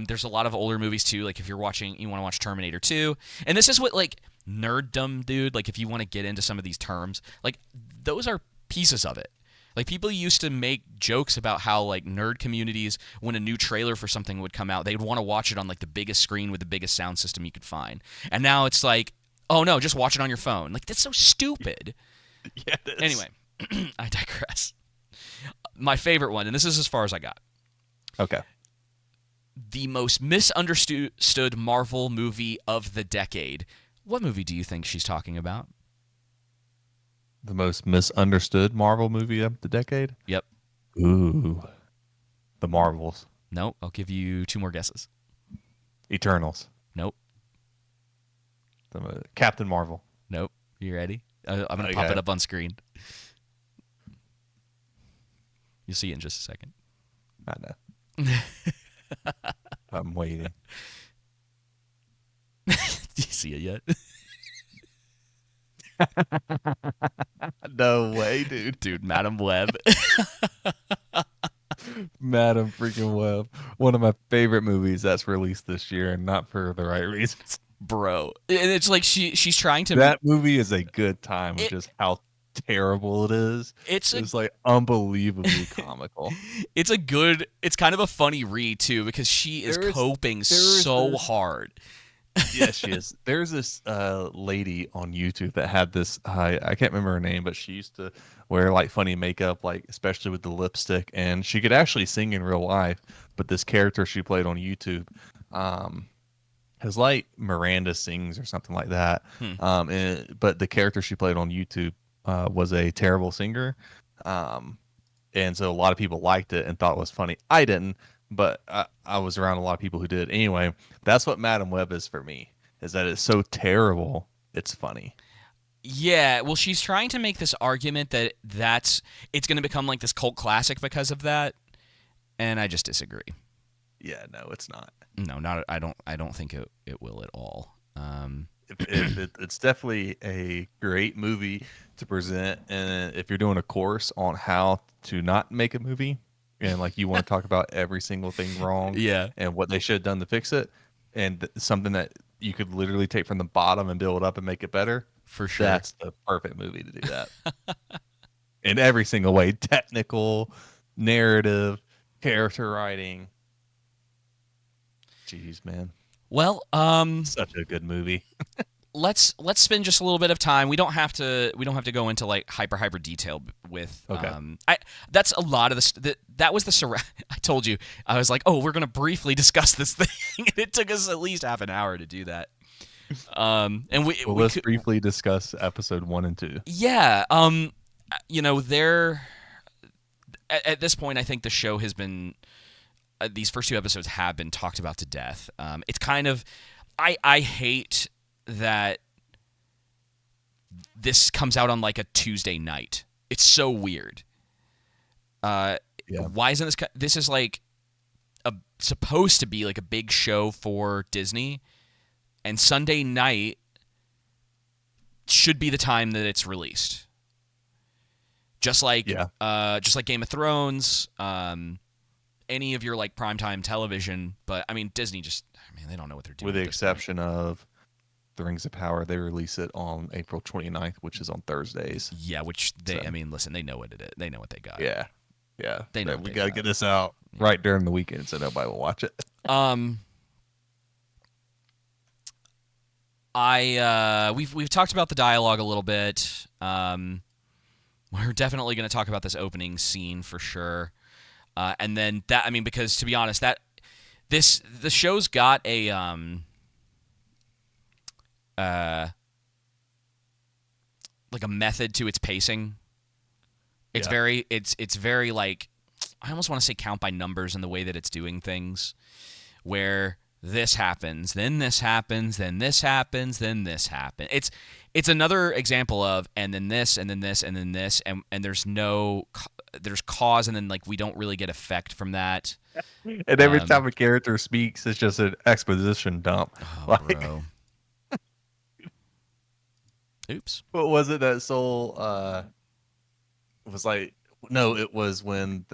There's a lot of older movies too. Like if you want to watch Terminator 2, and this is what like nerddom, dude. Like if you want to get into some of these terms, like those are pieces of it. Like people used to make jokes about how like nerd communities, when a new trailer for something would come out, they'd want to watch it on like the biggest screen with the biggest sound system you could find. And now it's like, oh no, just watch it on your phone. Like that's so stupid. Yeah, it is. Anyway, I digress. My favorite one, and this is as far as I got. Okay. The most misunderstood Marvel movie of the decade. What movie do you think she's talking about? The most misunderstood Marvel movie of the decade? Yep. Ooh. The Marvels. Nope. I'll give you 2 more guesses. Eternals. Nope. Captain Marvel. Nope. You ready? I'm going to pop Okay. it up on screen. You'll see it in just a second. I know. I'm waiting. Do you see it yet? No way, dude. Dude, Madam Web. Madam freaking Web. One of my favorite movies that's released this year, and not for the right reasons. Bro. And it's like she's trying to... That movie is a good time with It- just how terrible it is. It's like unbelievably comical. it's kind of a funny read, too, because she is coping so hard. Yeah, she is. There's this lady on YouTube that had this. I can't remember her name, but she used to wear like funny makeup, like especially with the lipstick, and she could actually sing in real life. But this character she played on YouTube, has like Miranda sings or something like that. But the character she played on YouTube was a terrible singer, and so a lot of people liked it and thought it was funny. I didn't. But I was around a lot of people who did. Anyway, that's what Madam Web is for me, is that it's so terrible, it's funny. Yeah, well, she's trying to make this argument that it's going to become like this cult classic because of that, and I just disagree. Yeah, no, it's not. No, not I don't think it will at all. It's definitely a great movie to present, and if you're doing a course on how to not make a movie, and like you want to talk about every single thing wrong, Yeah. and what they should have done to fix it, and something that you could literally take from the bottom and build up and make it better, For sure. that's the perfect movie to do that. In every single way, technical, narrative, character writing. Jeez, man. Well, Such a good movie. let's spend just a little bit of time. We don't have to go into like hyper detail with Okay. That's a lot of this. That was the surround. I told you, I was like, oh, we're gonna briefly discuss this thing, and it took us at least half an hour to do that. And Let's briefly discuss episode 1 and 2. yeah. There at this point, I think the show has been these first two episodes have been talked about to death. It's kind of, I hate that this comes out on like a Tuesday night. It's so weird. Yeah. Why isn't this? This is like supposed to be like a big show for Disney, and Sunday night should be the time that it's released. Just like Game of Thrones, any of your like primetime television. But I mean, Disney they don't know what they're doing. With the exception of The Rings of Power, they release it on April 29th, which is on Thursdays. Yeah, which I mean, listen, they know what it is. They know what they got. Yeah. Yeah. They know we got to get this out right during the weekend so nobody will watch it. We've talked about the dialogue a little bit. We're definitely going to talk about this opening scene for sure. And then that, I mean, because to be honest, the show's got a like a method to its pacing. It's very like, I almost want to say count by numbers in the way that it's doing things, where this happens, then this happens, then this happens, then this happens. It's another example of, and then this, and then this, and then this, and there's cause, and then like we don't really get effect from that. And every time a character speaks, it's just an exposition dump. Oh, bro. Oops. What was it that Soul was like? No, it was when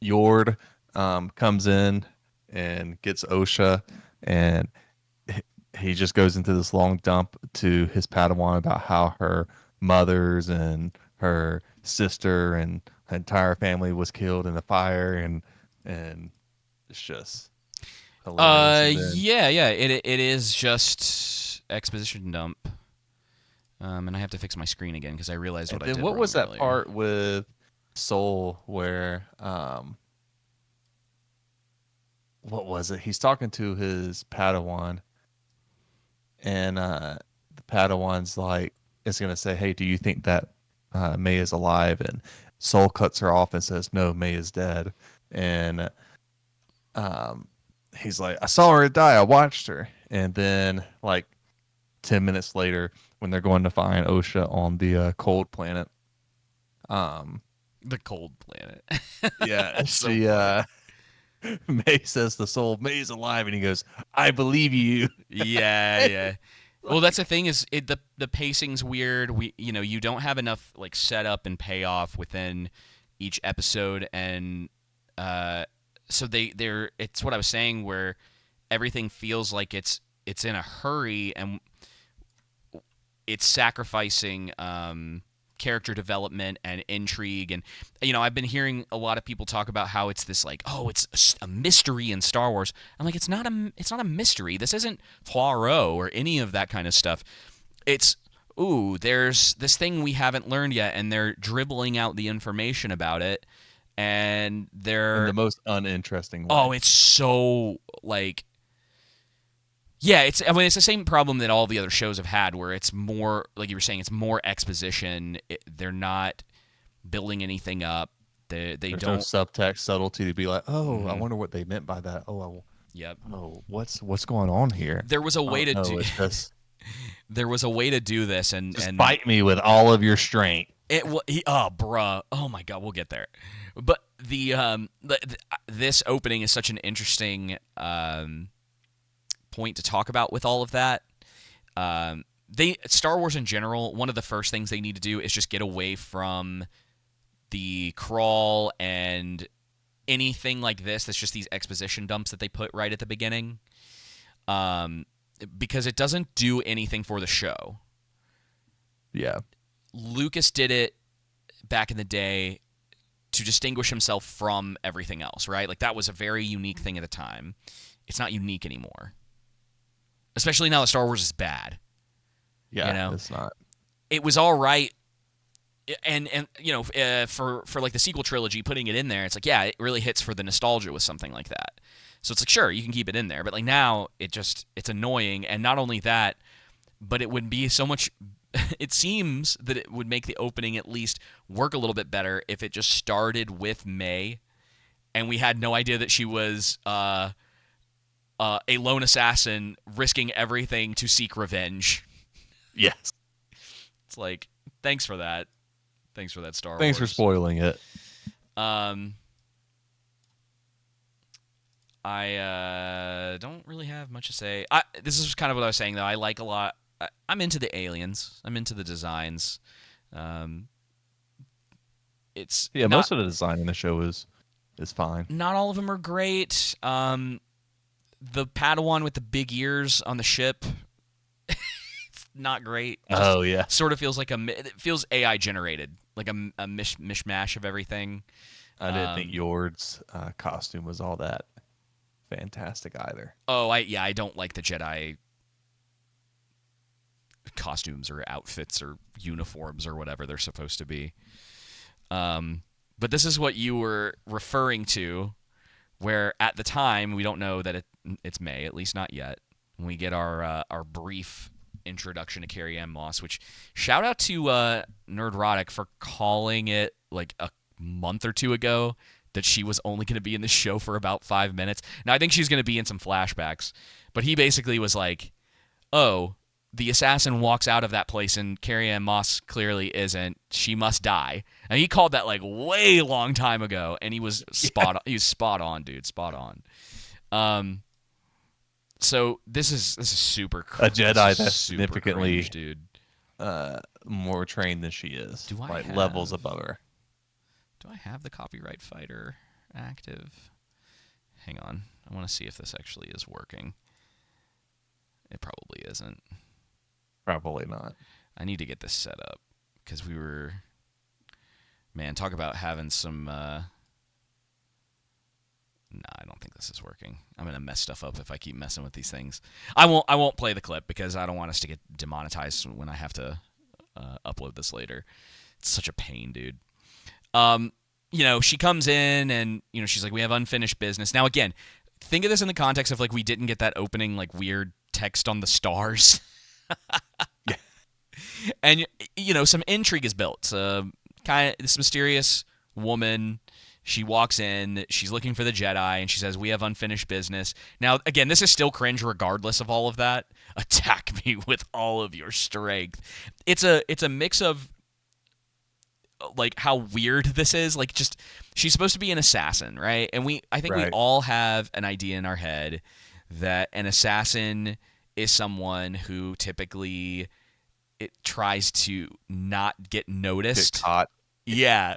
Yord comes in and gets Osha, and he just goes into this long dump to his Padawan about how her mother's and her sister and her entire family was killed in a fire, and it's just hilarious. It is just exposition dump. And I have to fix my screen again because I realized what I did. What was that earlier. part with Soul where what was it? He's talking to his Padawan, and the Padawan's like, is gonna say, "Hey, do you think that May is alive?" And Soul cuts her off and says, "No, May is dead." And he's like, "I saw her die. I watched her." And then like 10 minutes later, when they're going to find Osha on the cold planet, the cold planet. Yeah, she May says the Soul, "May's alive," and he goes, "I believe you." Yeah. Well, that's the thing is the pacing's weird. You don't have enough like setup and payoff within each episode, and so it's what I was saying, where everything feels like it's in a hurry, and it's sacrificing character development and intrigue. And I've been hearing a lot of people talk about how it's this like, oh, it's a mystery in Star Wars. I'm like, it's not a mystery. This isn't Poirot or any of that kind of stuff. It's there's this thing we haven't learned yet, and they're dribbling out the information about it, and they're in the most uninteresting way. Oh, it's so like, yeah, it's the same problem that all the other shows have had, where it's more, like you were saying, it's more exposition. They're not building anything up. There's no don't subtext, subtlety to be like, oh, I wonder what they meant by that. Yep. Oh, what's going on here? There was a way to do. It's just, there was a way to do this, and bite me with all of your strength. Bruh. Oh my God, we'll get there. But this opening is such an interesting point to talk about with all of that. Star Wars in general, one of the first things they need to do is just get away from the crawl and anything like this that's just these exposition dumps that they put right at the beginning, because it doesn't do anything for the show. Yeah. Lucas did it back in the day to distinguish himself from everything else, right? Like, that was a very unique thing at the time. It's not unique anymore. Especially now that Star Wars is bad. Yeah, it's not. It was all right, and for like the sequel trilogy, putting it in there, it's like, yeah, it really hits for the nostalgia with something like that. So it's like, sure, you can keep it in there, but like now it's annoying, and not only that, but it would be so much. It seems that it would make the opening at least work a little bit better if it just started with May, and we had no idea that she was a lone assassin risking everything to seek revenge. Yes. It's like, thanks for that. Thanks for that, Star Thanks for Wars. spoiling it. I don't really have much to say. This is kind of what I was saying, though. I like a lot. I'm into the aliens. I'm into the designs. It's Most of the design in the show is fine. Not all of them are great. The Padawan with the big ears on the ship, it's not great. Oh yeah, sort of feels like it feels AI generated, like a mishmash of everything. I didn't think Yord's costume was all that fantastic either. Oh, I don't like the Jedi costumes or outfits or uniforms or whatever they're supposed to be. But this is what you were referring to, where at the time we don't know that it's May, at least not yet. When we get our brief introduction to Carrie Ann Moss, which shout out to Nerdrotic for calling it like a month or two ago that she was only going to be in the show for about 5 minutes. Now I think she's going to be in some flashbacks, but he basically was like, "Oh, the assassin walks out of that place and Carrie Ann Moss clearly isn't. She must die." And he called that like way long time ago, and he was spot on. He was spot on, dude. Spot on. So this is super a Jedi that's super significantly cringe, dude. More trained than she is. Do I like have- levels above her? Do I have the copyright fighter active? Hang on. I want to see if this actually is working. It probably isn't. Probably not. I need to get this set up because we were, man, talk about having some. Nah, I don't think this is working. I'm gonna mess stuff up if I keep messing with these things. I won't play the clip because I don't want us to get demonetized when I have to upload this later. It's such a pain, dude. She comes in and she's like, "We have unfinished business." Now again, think of this in the context of like we didn't get that opening like weird text on the stars. Yeah. And some intrigue is built. Kind of this mysterious woman, she walks in, she's looking for the Jedi, and she says, "We have unfinished business." Now, again, this is still cringe regardless of all of that. Attack me with all of your strength. It's a mix of like how weird this is. Like, just she's supposed to be an assassin, right? And I think we all have an idea in our head that an assassin is someone who typically it tries to not get noticed. Get caught. Yeah.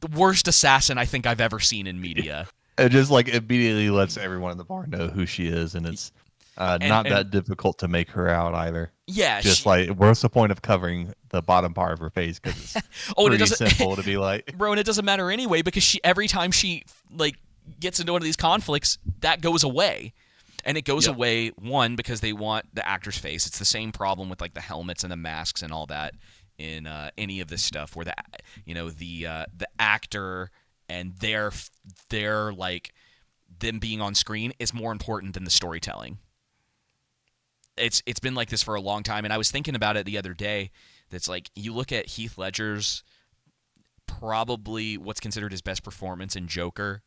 The worst assassin I think I've ever seen in media. It just like immediately lets everyone in the bar know who she is, and it's not that difficult to make her out either. Yeah. Just like, what's the point of covering the bottom part of her face? Because it's pretty simple to be like. Bro, and it doesn't matter anyway because every time she like gets into one of these conflicts, that goes away. And it goes away, one, because they want the actor's face. It's the same problem with like the helmets and the masks and all that in any of this stuff, where the actor and their like them being on screen is more important than the storytelling. It's been like this for a long time, and I was thinking about it the other day. That's like you look at Heath Ledger's probably what's considered his best performance in Joker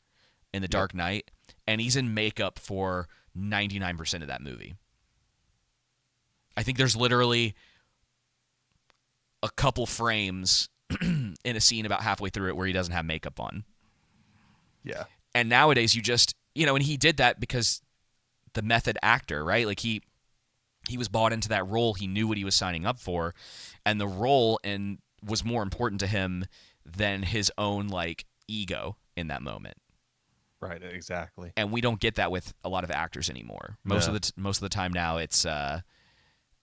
in The Dark Knight, and he's in makeup for 99% of that movie. I think there's literally a couple frames in a scene about halfway through it where he doesn't have makeup on. Yeah. And nowadays you just, and he did that because the method actor, right? Like he was bought into that role. He knew what he was signing up for, and the role was more important to him than his own like ego in that moment. Right, exactly. And we don't get that with a lot of actors anymore. Most of the time now, it's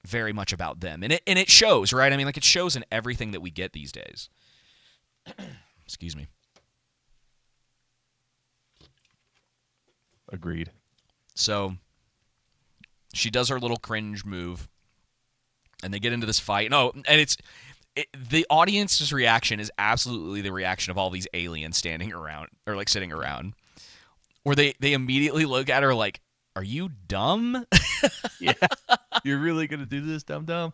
very much about them, and it shows, right? I mean, like it shows in everything that we get these days. Excuse me. Agreed. So she does her little cringe move, and they get into this fight. And the audience's reaction is absolutely the reaction of all these aliens standing around or like sitting around. Where they immediately look at her like, "Are you dumb?" Yeah, you're really gonna do this, dumb? But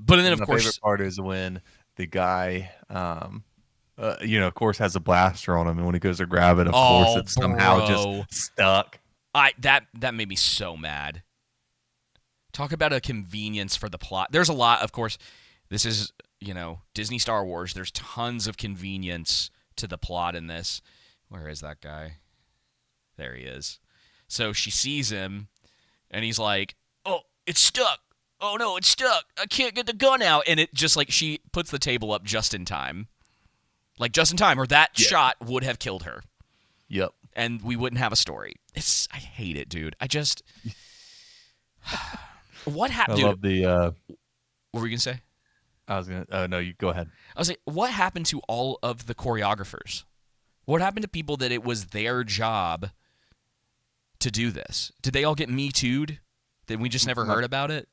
then of course, my favorite part is when the guy Of course, has a blaster on him, and when he goes to grab it, of course, Oh, it's somehow just bro. stuck. That made me so mad. Talk about a convenience for the plot. There's a lot, of course. This is, Disney Star Wars. There's tons of convenience to the plot in this. Where is that guy? There he is. So she sees him, and he's like, "Oh, it's stuck. Oh no, it's stuck. I can't get the gun out." And it just like she puts the table up just in time. Like just in time, or that Yeah. shot would have killed her. Yep. And we wouldn't have a story. I hate it, dude. What I happened, dude? love the. What were you gonna say? I was gonna. No, you go ahead. I was like, what happened to all of the choreographers? What happened to people that it was their job to do this? Did they all get Me Too'd? Then we just never My heard about it?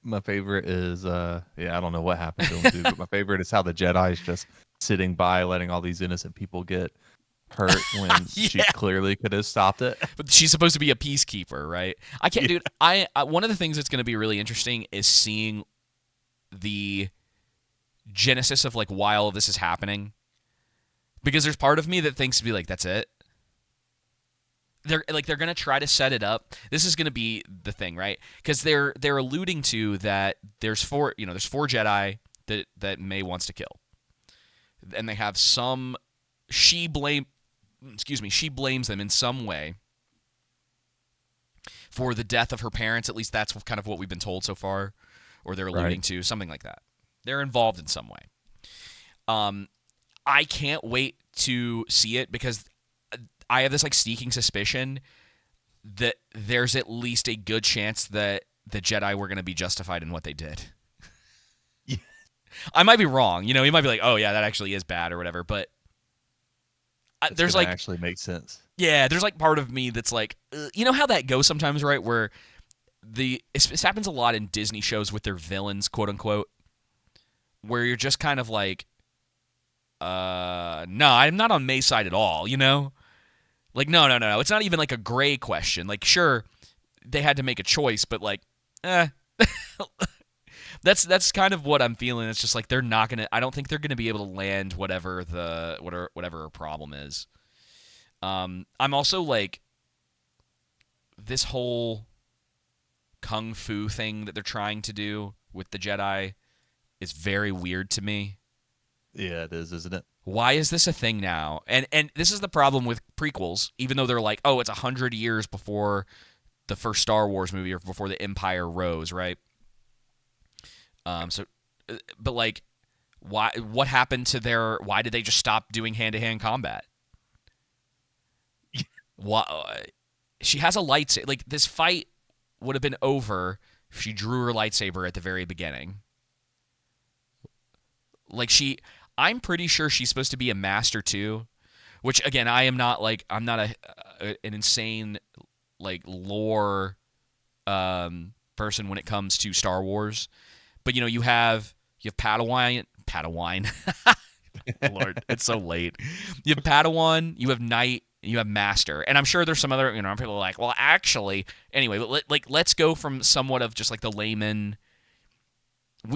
my favorite is I don't know what happened to him, dude, but my favorite is how the Jedi is just sitting by, letting all these innocent people get hurt when she Yeah. clearly could have stopped it. But she's supposed to be a peacekeeper, right? I can't, Yeah. dude. I one of the things that's going to be really interesting is seeing the genesis of like why all of this is happening. Because there's part of me that thinks to be like, that's it. They're gonna try to set it up. This is gonna be the thing, right? Because they're alluding to that there's four Jedi that May wants to kill, and they have some she blames them in some way for the death of her parents. At least that's kind of what we've been told so far, or they're alluding Right. to something like that. They're involved in some way. Um, I can't wait to see it because I have this like sneaking suspicion that there's at least a good chance that the Jedi were going to be justified in what they did. Yeah. I might be wrong. You might be like, oh yeah, that actually is bad or whatever. But It's there's gonna like, actually make sense. yeah, there's like part of me that's like, you know how that goes sometimes, right? Where this happens a lot in Disney shows with their villains, quote unquote, where you're just kind of like, no, I'm not on May's side at all. Like, no. It's not even like a gray question. Like, sure, they had to make a choice, but like, eh. That's kind of what I'm feeling. It's just like they're not gonna. I don't think they're gonna be able to land whatever her problem is. I'm also like this whole kung fu thing that they're trying to do with the Jedi is very weird to me. Yeah, it is, isn't it? Why is this a thing now? And this is the problem with prequels, even though they're like, oh, it's 100 years before the first Star Wars movie or before the Empire rose, right? So, but like, why? What happened to their? Why did they just stop doing hand-to-hand combat? Why? She has a lightsaber. Like this fight would have been over if she drew her lightsaber at the very beginning. Like I'm pretty sure she's supposed to be a master too, which again, I'm not an insane like lore person when it comes to Star Wars. But you have Padawan. Lord, it's so late. You have Padawan, you have Knight, you have Master, and I'm sure there's some other people are like, well, actually, anyway. But let's go from somewhat of just like the layman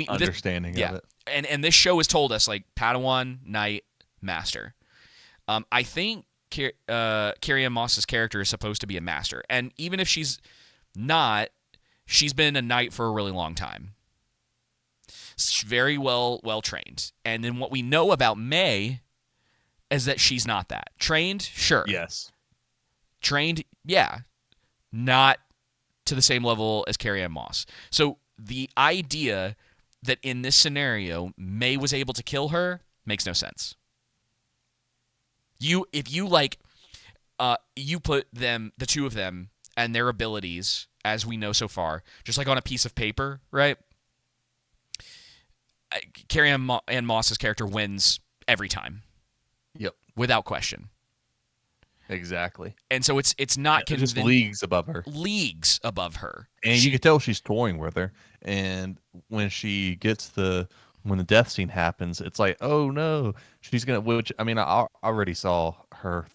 Understanding yeah, of it. and this show has told us like Padawan, Knight, Master. I think Carrie Ann Moss's character is supposed to be a Master, and even if she's not, she's been a Knight for a really long time. Very well trained. And then what we know about May is that she's not that. Trained, sure. Yes. Trained, yeah. Not to the same level as Carrie Ann Moss. So the idea that in this scenario May was able to kill her makes no sense. If you like you put the two of them and their abilities as we know so far, just like on a piece of paper, right? Carrie Ann Moss's character wins every time, Yep. without question. Exactly. And so it's not Just leagues above her. leagues above her. And you can tell she's toying with her. And when she gets when the death scene happens, it's like, oh no, she's gonna. Which I mean, I already saw her.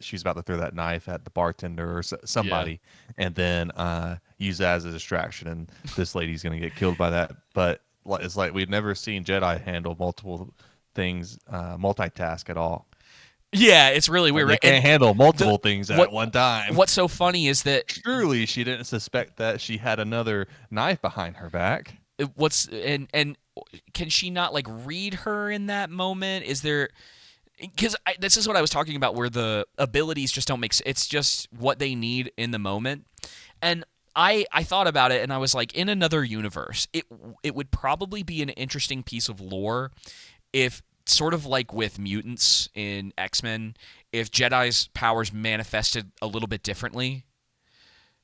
She's about to throw that knife at the bartender or somebody, and then use that as a distraction. And this lady's gonna get killed by that. But it's like we've never seen Jedi handle multiple things multitask at all. Yeah, it's really Like weird, they right? And can't handle the multiple things what at one time. what's so funny is that Surely she didn't suspect that she had another knife behind her back. what's and can she not like read her in that moment? Is there because this is what I was talking about, where the abilities just don't make sense. It's just what they need in the moment. And I thought about it, and I was like, in another universe, it would probably be an interesting piece of lore if, sort of like with mutants in X-Men, if Jedi's powers manifested a little bit differently.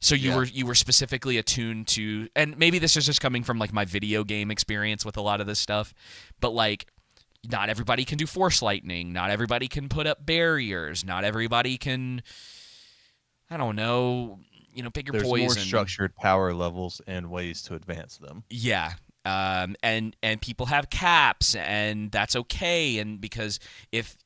So Yeah. you were specifically attuned to, and maybe this is just coming from like my video game experience with a lot of this stuff, but like not everybody can do force lightning, not everybody can put up barriers, not everybody can, I don't know, pick your There's more poison. structured power levels and ways to advance them. Yeah. And people have caps, and that's okay. And because if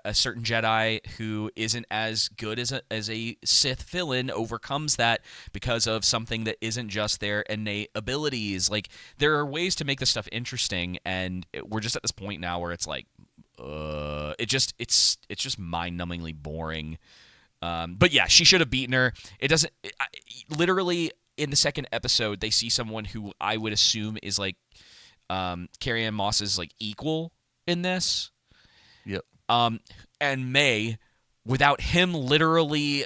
a certain Jedi who isn't as good as a Sith villain overcomes that because of something that isn't just their innate abilities, like there are ways to make this stuff interesting. And we're just at this point now where it's like, it's just mind-numbingly boring. But yeah, she should have beaten her. It doesn't. Literally, in the second episode, they see someone who I would assume is like Carrie Ann Moss's like equal in this. Yep. And May, without him literally,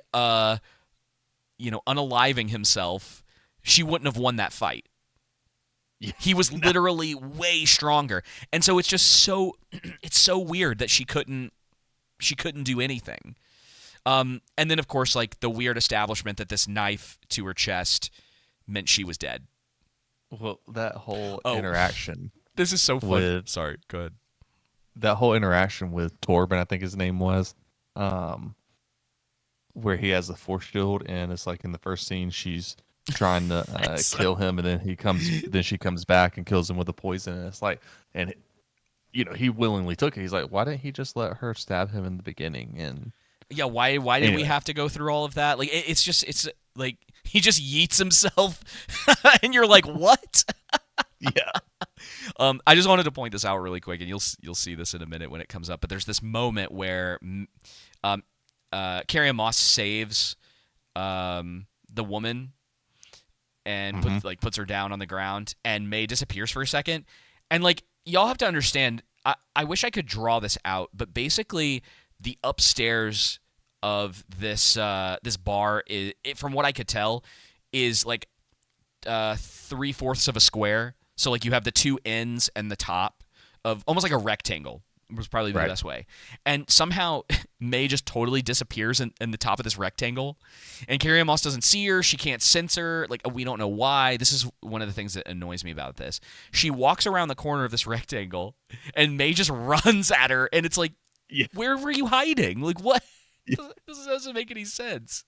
unaliving himself, she wouldn't have won that fight. Yeah. He was literally way stronger, and so it's just so it's so weird that she couldn't do anything. And then, of course, like the weird establishment that this knife to her chest meant she was dead. Well, that whole Oh, interaction this is so fun. with Sorry, go ahead. Torben, I think his name was, um, where he has the force shield, and it's like in the first scene she's trying to kill him, and then she comes back and kills him with the poison, and it's like, and he willingly took it. He's like, why didn't he just let her stab him in the beginning? And Yeah, why did we anyway, have to go through all of that? Like, it's like he just yeets himself, and you're like, what? yeah, I just wanted to point this out really quick, and you'll see this in a minute when it comes up. But there's this moment where Carrie Ann Moss saves the woman and hmm puts her down on the ground, and May disappears for a second. And like y'all have to understand, I wish I could draw this out, but basically the upstairs of this bar is, from what I could tell, is like 3/4 of a square. So like you have the two ends and the top of almost like a rectangle was probably the right, best way. And somehow May just totally disappears in the top of this rectangle. And Carrie Ann Moss doesn't see her. She can't sense her. Like, we don't know why. This is one of the things that annoys me about this. She walks around the corner of this rectangle, and May just runs at her. And it's like, yeah, where were you hiding? Like, what? yeah. This doesn't make any sense.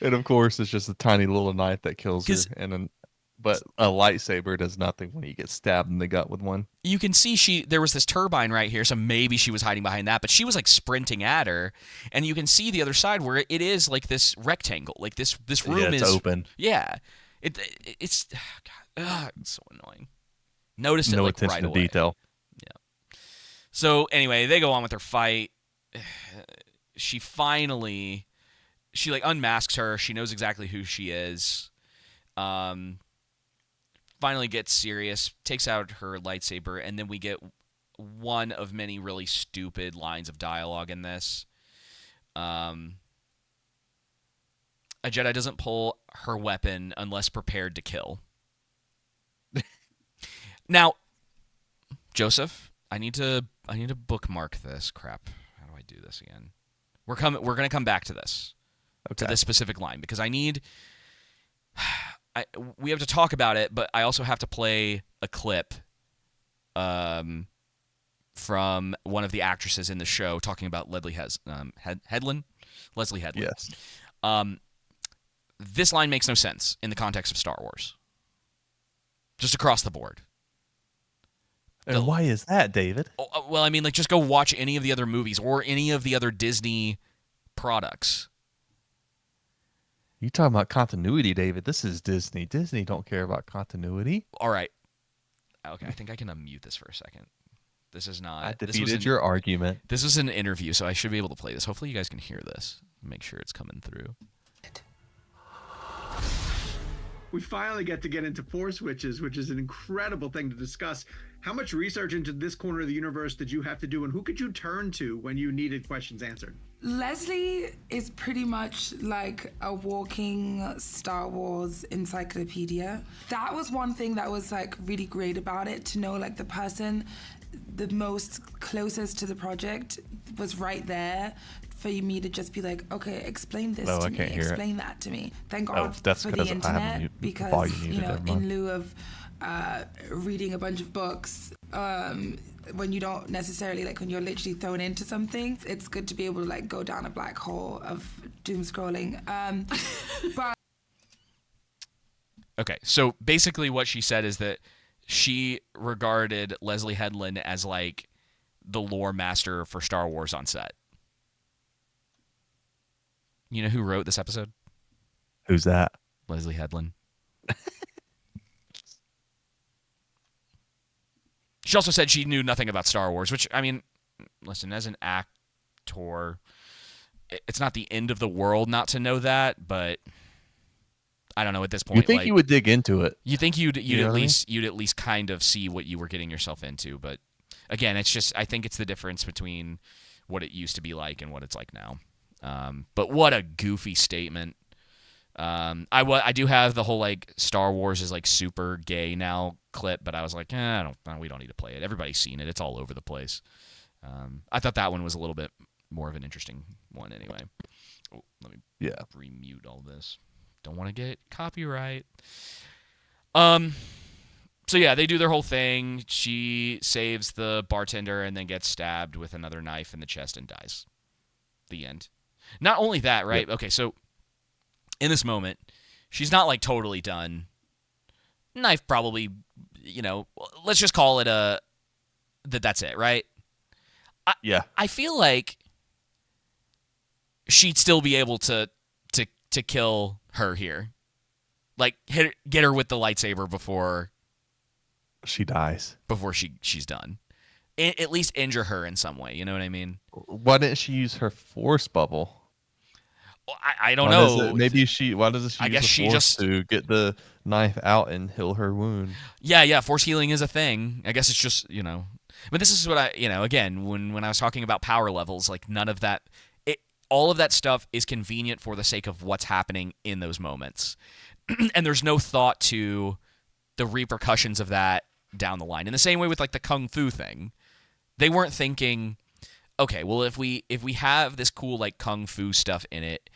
And of course, it's just a tiny little knife that kills her, Because but a lightsaber does nothing when you get stabbed in the gut with one. you can see there was this turbine right here, so maybe she was hiding behind that, but she was like sprinting at her, and you can see the other side where it is like this rectangle, like this Yeah, room it's is open. yeah, it's God, it's so annoying. Noticed it No like attention right to away. detail. Yeah. So anyway, they go on with their fight. She finally like unmasks her. She knows exactly who she is. Um, Finally gets serious, takes out her lightsaber, and then we get one of many really stupid lines of dialogue in this. Um, a Jedi doesn't pull her weapon unless prepared to kill. Now, Joseph, I need to bookmark this crap. How do I do this again? We're going to come back to this. To Okay. this specific line because we have to talk about it, but I also have to play a clip from one of the actresses in the show talking about Headland. Leslie Headland. Yes. Um, this line makes no sense in the context of Star Wars. Just across the board. And why is that, David? Well, I mean, like, just go watch any of the other movies or any of the other Disney products. You talking about continuity, David? This is Disney. Disney don't care about continuity. All right. Okay, I think I can unmute this for a second. This is I not. defeated your argument. This was an interview, so I should be able to play this. Hopefully, you guys can hear this. Make sure it's coming through. We finally get into Force Witches, which is an incredible thing to discuss. How much research into this corner of the universe did you have to do, and who could you turn to when you needed questions answered? Leslie is pretty much like a walking Star Wars encyclopedia. That was one thing that was like really great about it, to know like the person the most closest to the project was right there for me to just be like, okay, explain this to me, explain that to me. Thank God that's for the internet, because in lieu of reading a bunch of books, when you don't necessarily, like when you're literally thrown into something, it's good to be able to like go down a black hole of doom scrolling. But okay, so basically what she said is that she regarded Leslie Headland as like the lore master for Star Wars on set. You know who wrote this episode? Who's that? Leslie Headland. She also said she knew nothing about Star Wars, which, I mean, listen, as an actor, it's not the end of the world not to know that, but I don't know at this point. You think you would dig into it? You think you'd at least kind of see what you were getting yourself into, but again, it's just, I think it's the difference between what it used to be like and what it's like now. But what a goofy statement. I do have the whole like Star Wars is like super gay now clip, but I was like, we don't need to play it. Everybody's seen it. It's all over the place. I thought that one was a little bit more of an interesting one anyway. Oh, let me remute all this. Don't want to get copyright. So yeah, they do their whole thing. She saves the bartender and then gets stabbed with another knife in the chest and dies. The end. Not only that, right? Yep. Okay, so in this moment, she's not like totally done. Knife probably, let's just call it that's it, right? I feel like she'd still be able to kill her here. Like get her with the lightsaber before she dies. Before she's done. At least injure her in some way, you know what I mean? Why didn't she use her force bubble? I don't know. Why doesn't she use the force to get the knife out and heal her wound? Yeah, force healing is a thing. I guess it's just, But this is what again, when I was talking about power levels, like none of that, all of that stuff is convenient for the sake of what's happening in those moments. And there's no thought to the repercussions of that down the line. In the same way with like the Kung Fu thing, they weren't thinking, okay, well if we have this cool like Kung Fu stuff in it,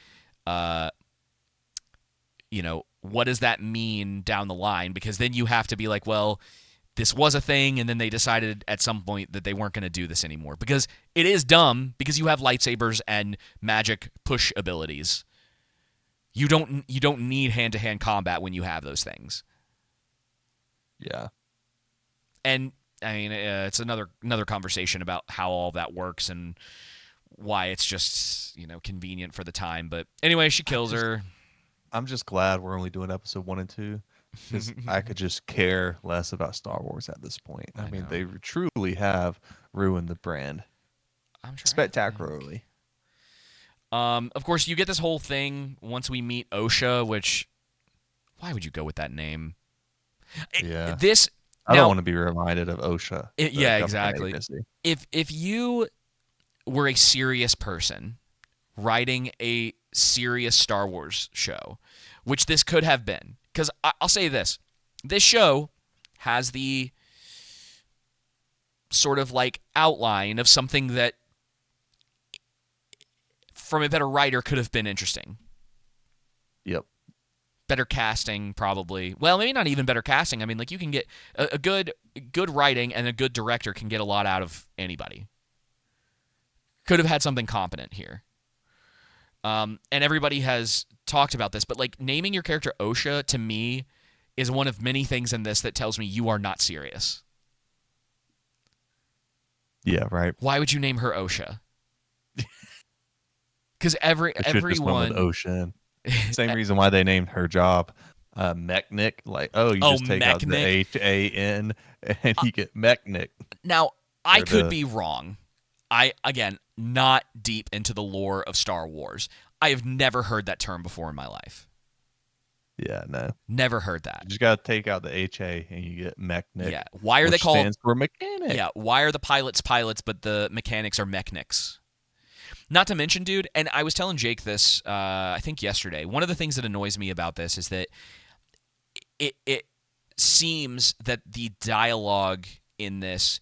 what does that mean down the line? Because then you have to be like, well, this was a thing, and then they decided at some point that they weren't going to do this anymore. Because it is dumb, because you have lightsabers and magic push abilities. You don't need hand-to-hand combat when you have those things. Yeah. And I mean, it's another conversation about how all that works and why it's just convenient for the time. But anyway, she kills her. I'm just glad we're only doing episode 1 and 2, because I could just care less about Star Wars at this point. I mean, they truly have ruined the brand spectacularly. Of course, you get this whole thing once we meet Osha, which, why would you go with that name? Yeah. I don't want to be reminded of OSHA. Yeah, exactly. If you were a serious person writing a serious Star Wars show, which this could have been, because I'll say this show has the sort of like outline of something that, from a better writer, could have been interesting. Yep. Better casting, probably. Well, maybe not even better casting. I mean, like, you can get a good writing, and a good director can get a lot out of anybody. Could have had something competent here. And everybody has talked about this, but like naming your character Osha, to me, is one of many things in this that tells me you are not serious. Yeah, right. Why would you name her Osha? Because everyone Osha. Same reason why they named her job Mechnic. Like, you just take out the H-A-N and you get Mechnic. Now, I could be wrong. Again, not deep into the lore of Star Wars. I have never heard that term before in my life. Yeah, no. Never heard that. You just got to take out the HA and you get mechanic. Yeah. Why are they which called? Stands for mechanic. Yeah. Why are the pilots pilots, but the mechanics are mechanics? Not to mention, dude, and I was telling Jake this, I think yesterday. One of the things that annoys me about this is that it seems that the dialogue in this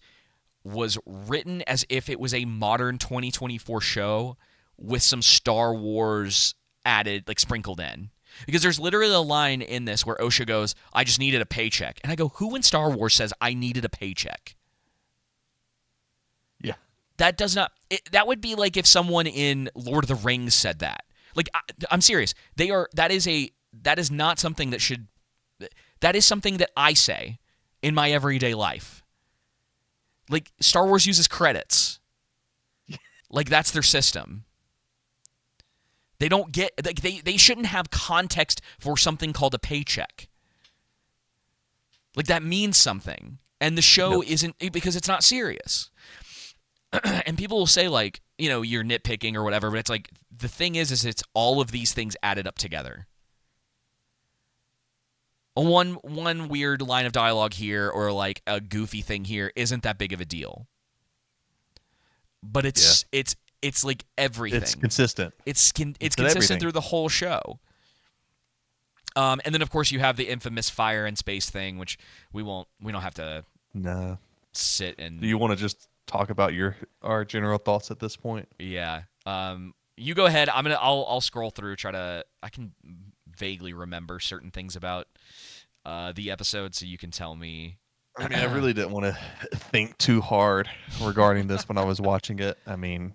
was written as if it was a modern 2024 show with some Star Wars added, like sprinkled in. Because there's literally a line in this where Osha goes, "I just needed a paycheck." And I go, who in Star Wars says I needed a paycheck? Yeah. That does not... that would be like if someone in Lord of the Rings said that. Like, I'm serious. That is not something that should... That is something that I say in my everyday life. Like, Star Wars uses credits. Like, that's their system. They don't get... Like, they shouldn't have context for something called a paycheck. Like, that means something. And the show isn't... Because it's not serious. And people will say, like, you know, you're nitpicking or whatever, but it's like, the thing is it's all of these things added up together. One weird line of dialogue here or like a goofy thing here isn't that big of a deal. But it's like everything. It's consistent. It's consistent everything. through the whole show. And then of course you have the infamous fire and space thing, which we don't have to sit and... Do you want to just talk about our general thoughts at this point? Yeah. You go ahead. I'll scroll through, I can vaguely remember certain things about the episode, so you can tell me. I mean, I really didn't want to think too hard regarding this when I was watching it. I mean,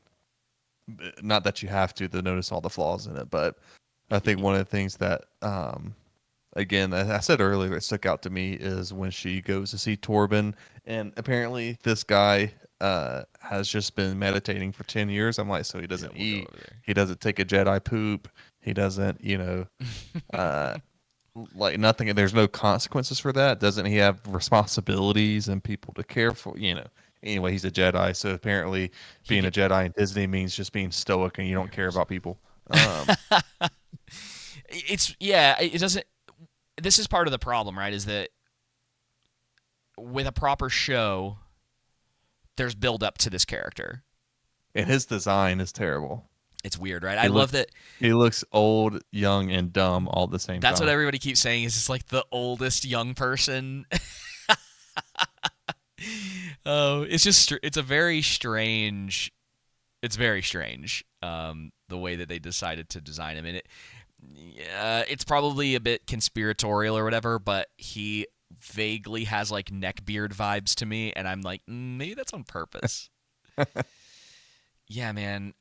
not that you have to notice all the flaws in it, but I think one of the things that, again, I said earlier, that stuck out to me is when she goes to see Torben, and apparently this guy has just been meditating for 10 years. I'm like, so he doesn't eat, he doesn't take a Jedi poop, he doesn't, like nothing, and there's no consequences for that. Doesn't he have responsibilities and people to care for? Anyway, he's a Jedi, so apparently being a Jedi in Disney means just being stoic and you don't care about people. It doesn't. This is part of the problem, right? Is that with a proper show, there's build up to this character, and his design is terrible. It's weird, right? I love that he looks old, young, and dumb all at the same time. That's what everybody keeps saying. Is it's like the oldest young person. Oh, it's a very strange. It's very strange. The way that they decided to design him, and it's probably a bit conspiratorial or whatever, but he vaguely has like neckbeard vibes to me, and I'm like, maybe that's on purpose. Yeah, man.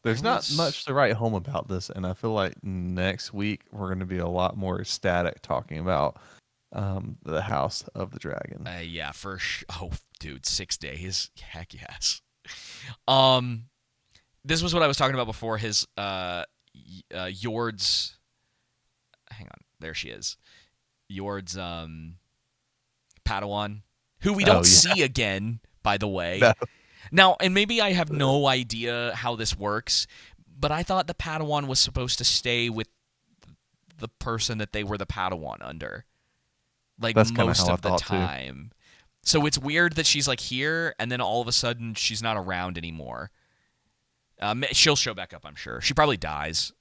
There's not much to write home about this, and I feel like next week we're going to be a lot more ecstatic talking about the House of the Dragon. Yeah, for sure. Oh, dude, 6 days. Heck yes. This was what I was talking about before. His Yord's. Hang on, there she is. Yord's Padawan, who we don't see again, by the way. No. Now, and maybe I have no idea how this works, but I thought the Padawan was supposed to stay with the person that they were the Padawan under, like most of the time. Too. So it's weird that she's like here, and then all of a sudden she's not around anymore. She'll show back up, I'm sure. She probably dies.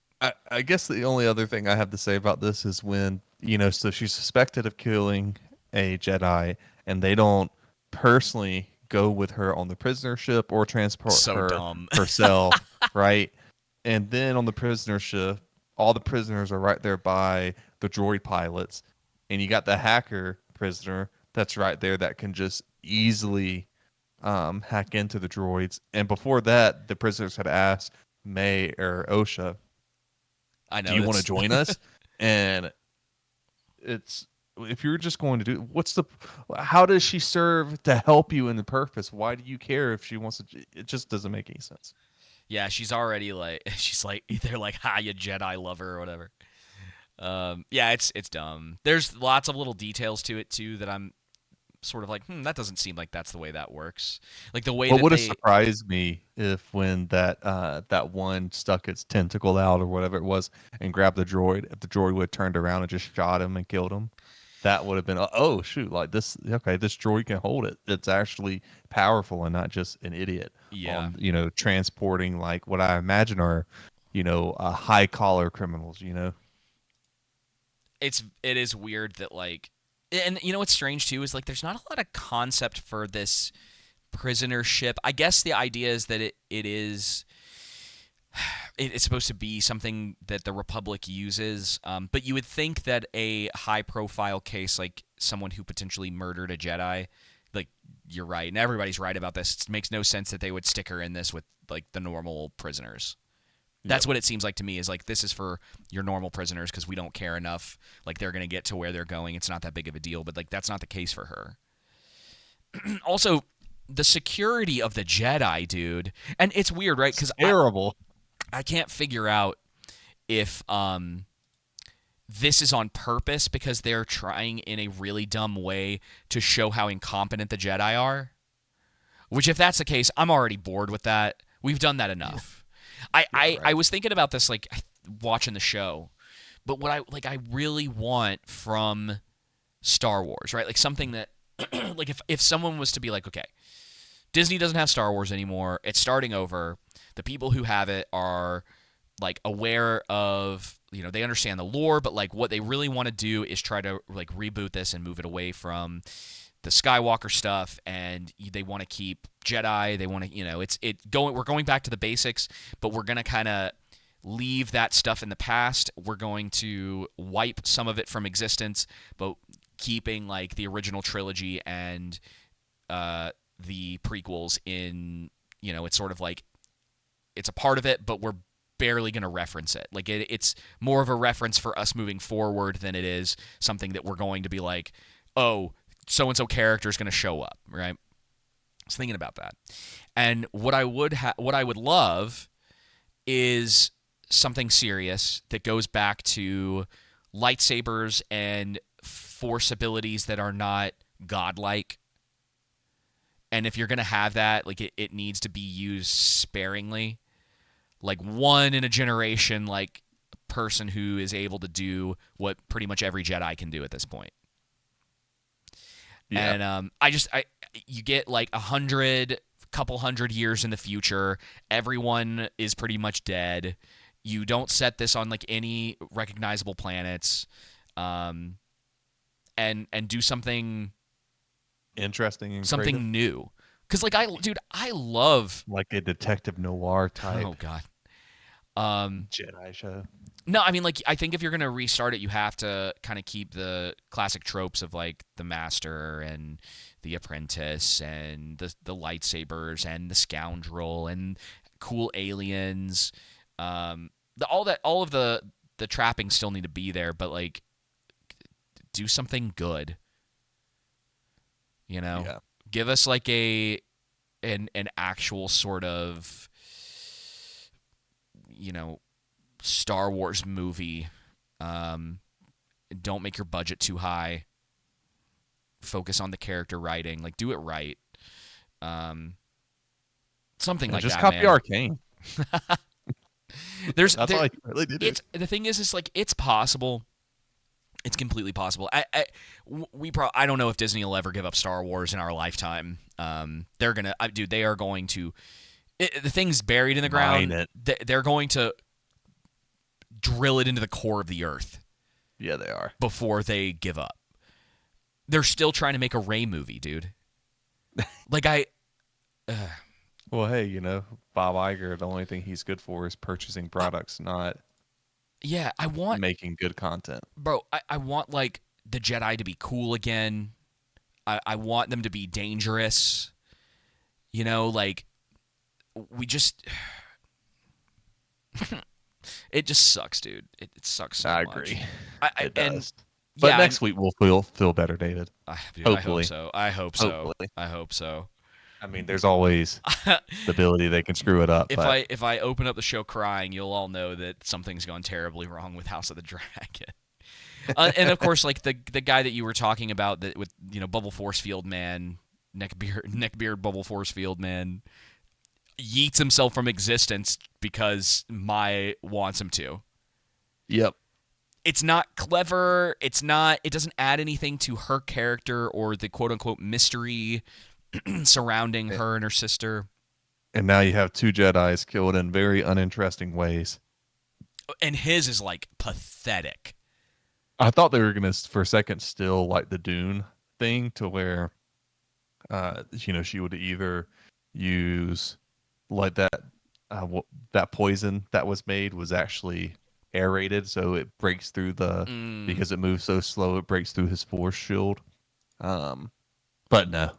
I guess the only other thing I have to say about this is when, so she's suspected of killing a Jedi, and they don't personally go with her on the prisoner ship or transport herself, right? And then on the prisoner ship, all the prisoners are right there by the droid pilots, and you got the hacker prisoner that's right there that can just easily hack into the droids. And before that, the prisoners had asked May or Osha, do you want to join us? And it's, if you're just going to do, how does she serve to help you in the purpose? Why do you care if she wants to? It just doesn't make any sense. Yeah, she's already like, they're like, you Jedi lover or whatever. Yeah, it's dumb. There's lots of little details to it too that I'm sort of like, that doesn't seem like that's the way that works. Like the way What that would have they, surprised me if when that one stuck its tentacle out or whatever it was and grabbed the droid, if the droid would have turned around and just shot him and killed him, that would have been oh shoot, like this. Okay, this droid can hold it. It's actually powerful and not just an idiot. Yeah. Transporting like what I imagine are, high collar criminals. it is weird that like, and what's strange too is like there's not a lot of concept for this prisoner ship. I guess the idea is that it's supposed to be something that the Republic uses, but you would think that a high-profile case like someone who potentially murdered a Jedi, like you're right, and everybody's right about this. It makes no sense that they would stick her in this with like the normal prisoners. That's what it seems like to me, is like this is for your normal prisoners because we don't care enough. Like they're going to get to where they're going. It's not that big of a deal, but like that's not the case for her. Also, the security of the Jedi, dude. And it's weird, right? Because terrible. I can't figure out if this is on purpose because they're trying in a really dumb way to show how incompetent the Jedi are. Which, if that's the case, I'm already bored with that. We've done that enough. I was thinking about this like watching the show, but what I really want from Star Wars, right? Like something that like if someone was to be like, okay, Disney doesn't have Star Wars anymore, it's starting over. The people who have it are like aware of, they understand the lore, but like what they really want to do is try to like reboot this and move it away from the Skywalker stuff, and they want to keep Jedi. They want to, we're going back to the basics, but we're going to kind of leave that stuff in the past. We're going to wipe some of it from existence, but keeping like the original trilogy and the prequels in, it's sort of like it's a part of it, but we're barely going to reference it. Like it's more of a reference for us moving forward than it is something that we're going to be like, oh, so-and-so character is going to show up, right? I was thinking about that. And what I would love is something serious that goes back to lightsabers and force abilities that are not godlike. And if you're going to have that, like it needs to be used sparingly. Like one in a generation, like person who is able to do what pretty much every Jedi can do at this point. Yeah. And you get like couple hundred years in the future, everyone is pretty much dead. You don't set this on like any recognizable planets, and do something interesting and something creative. new. Because like I love like a detective noir type. Oh god. Jedi show. No, I mean, like, I think if you're going to restart it, you have to kind of keep the classic tropes of, like, the Master and the Apprentice and the lightsabers and the Scoundrel and cool aliens. All of the trappings still need to be there, but, like, do something good. Yeah. Give us, like, an actual sort of, Star Wars movie. Don't make your budget too high. Focus on the character writing. Like, do it right. Something like just that. Just copy man. Arcane. That's all I really did. The thing is, like, it's possible. It's completely possible. I don't know if Disney will ever give up Star Wars in our lifetime. They're gonna, they are going to. The thing's buried in the ground. They're going to drill it into the core of the earth. Yeah, they are. Before they give up. They're still trying to make a Rey movie, dude. Like well, hey, Bob Iger, the only thing he's good for is purchasing products, not I want making good content. Bro, I want like the Jedi to be cool again. I want them to be dangerous. Like we just it just sucks, dude. It sucks so much. I agree. It does. But next week we'll feel better, David. Dude, Hopefully. I hope so. Hopefully. I hope so. I mean, there's always the ability they can screw it up. If I open up the show crying, you'll all know that something's gone terribly wrong with House of the Dragon. And of course, like the guy that you were talking about that with bubble force field man, neckbeard bubble force field man, yeets himself from existence because Mai wants him to. Yep. It's not clever. It doesn't add anything to her character or the quote unquote mystery surrounding her and her sister. And now you have two Jedis killed in very uninteresting ways. And his is like pathetic. I thought they were gonna for a second still like the Dune thing to where, she would either use like that poison that was made was actually aerated, so it breaks through because it moves so slow, it breaks through his force shield. But no.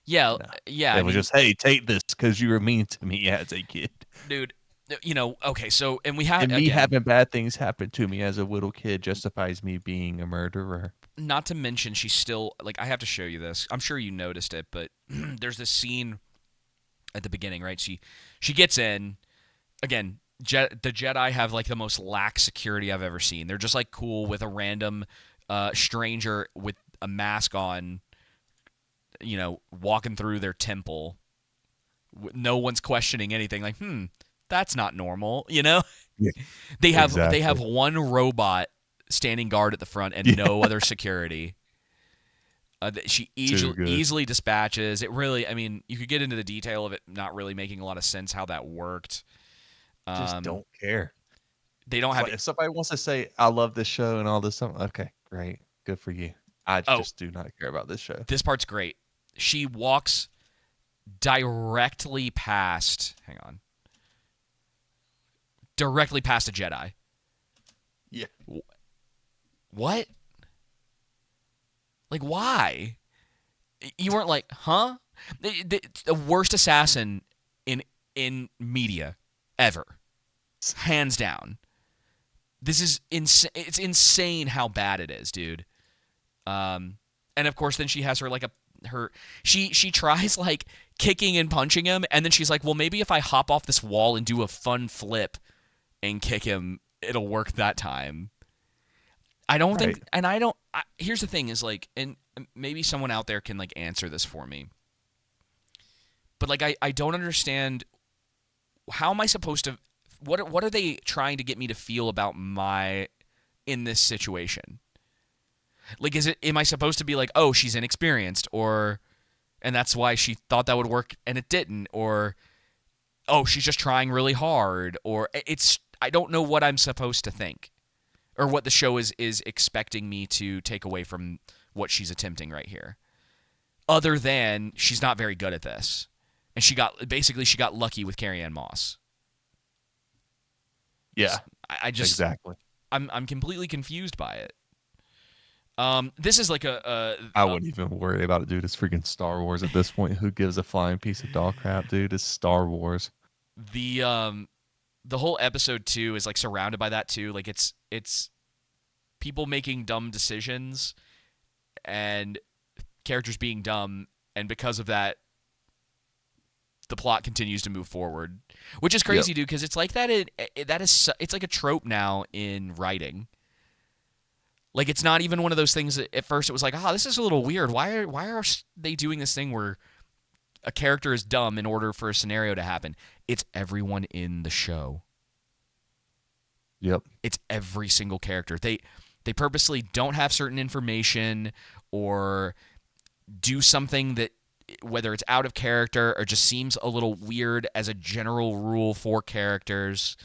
Yeah, No. yeah. It was just, hey, take this because you were mean to me as a kid. Dude, okay, so, and we have... And me having bad things happen to me as a little kid justifies me being a murderer. Not to mention, she's still... Like, I have to show you this. I'm sure you noticed it, but there's this scene at the beginning, right? She gets in. Again, the Jedi have, like, the most lax security I've ever seen. They're just, like, cool with a random stranger with a mask on, walking through their temple. No one's questioning anything. Like, that's not normal, Yeah. They have one robot standing guard at the front and no other security. She easily dispatches. It really, I mean, you could get into the detail of it not really making a lot of sense how that worked. Just don't care. They don't have... If somebody wants to say, I love this show and all this stuff, okay, great. Good for you. I just do not care about this show. This part's great. She walks directly past... Hang on. Directly past a Jedi. Yeah. What? Like, why? You weren't like, huh? The worst assassin in media ever. Hands down. This is insane. It's insane how bad it is, dude. And of course, then she has her she tries like kicking and punching him, and then she's like, well, maybe if I hop off this wall and do a fun flip and kick him, it'll work that time. I don't think, and here's the thing is like, and maybe someone out there can like answer this for me, but like, I don't understand, how am I supposed to, what are they trying to get me to feel about in this situation? Like, am I supposed to be like, oh, she's inexperienced, and that's why she thought that would work and it didn't, or, oh, she's just trying really hard, or I don't know what I'm supposed to think, or what the show is expecting me to take away from what she's attempting right here. Other than she's not very good at this, and she got lucky with Carrie-Anne Moss. Yeah, I just exactly. I'm completely confused by it. This is like I wouldn't even worry about it, dude. It's freaking Star Wars at this point. Who gives a flying piece of dog crap, dude? It's Star Wars. The whole episode 2 is like surrounded by that too. Like it's people making dumb decisions and characters being dumb, and because of that, the plot continues to move forward, which is crazy, dude. Because it's like that. It's like a trope now in writing. Like, it's not even one of those things that at first it was like, this is a little weird. Why are they doing this thing where a character is dumb in order for a scenario to happen? It's everyone in the show. Yep. It's every single character. They purposely don't have certain information or do something that, whether it's out of character or just seems a little weird as a general rule for characters.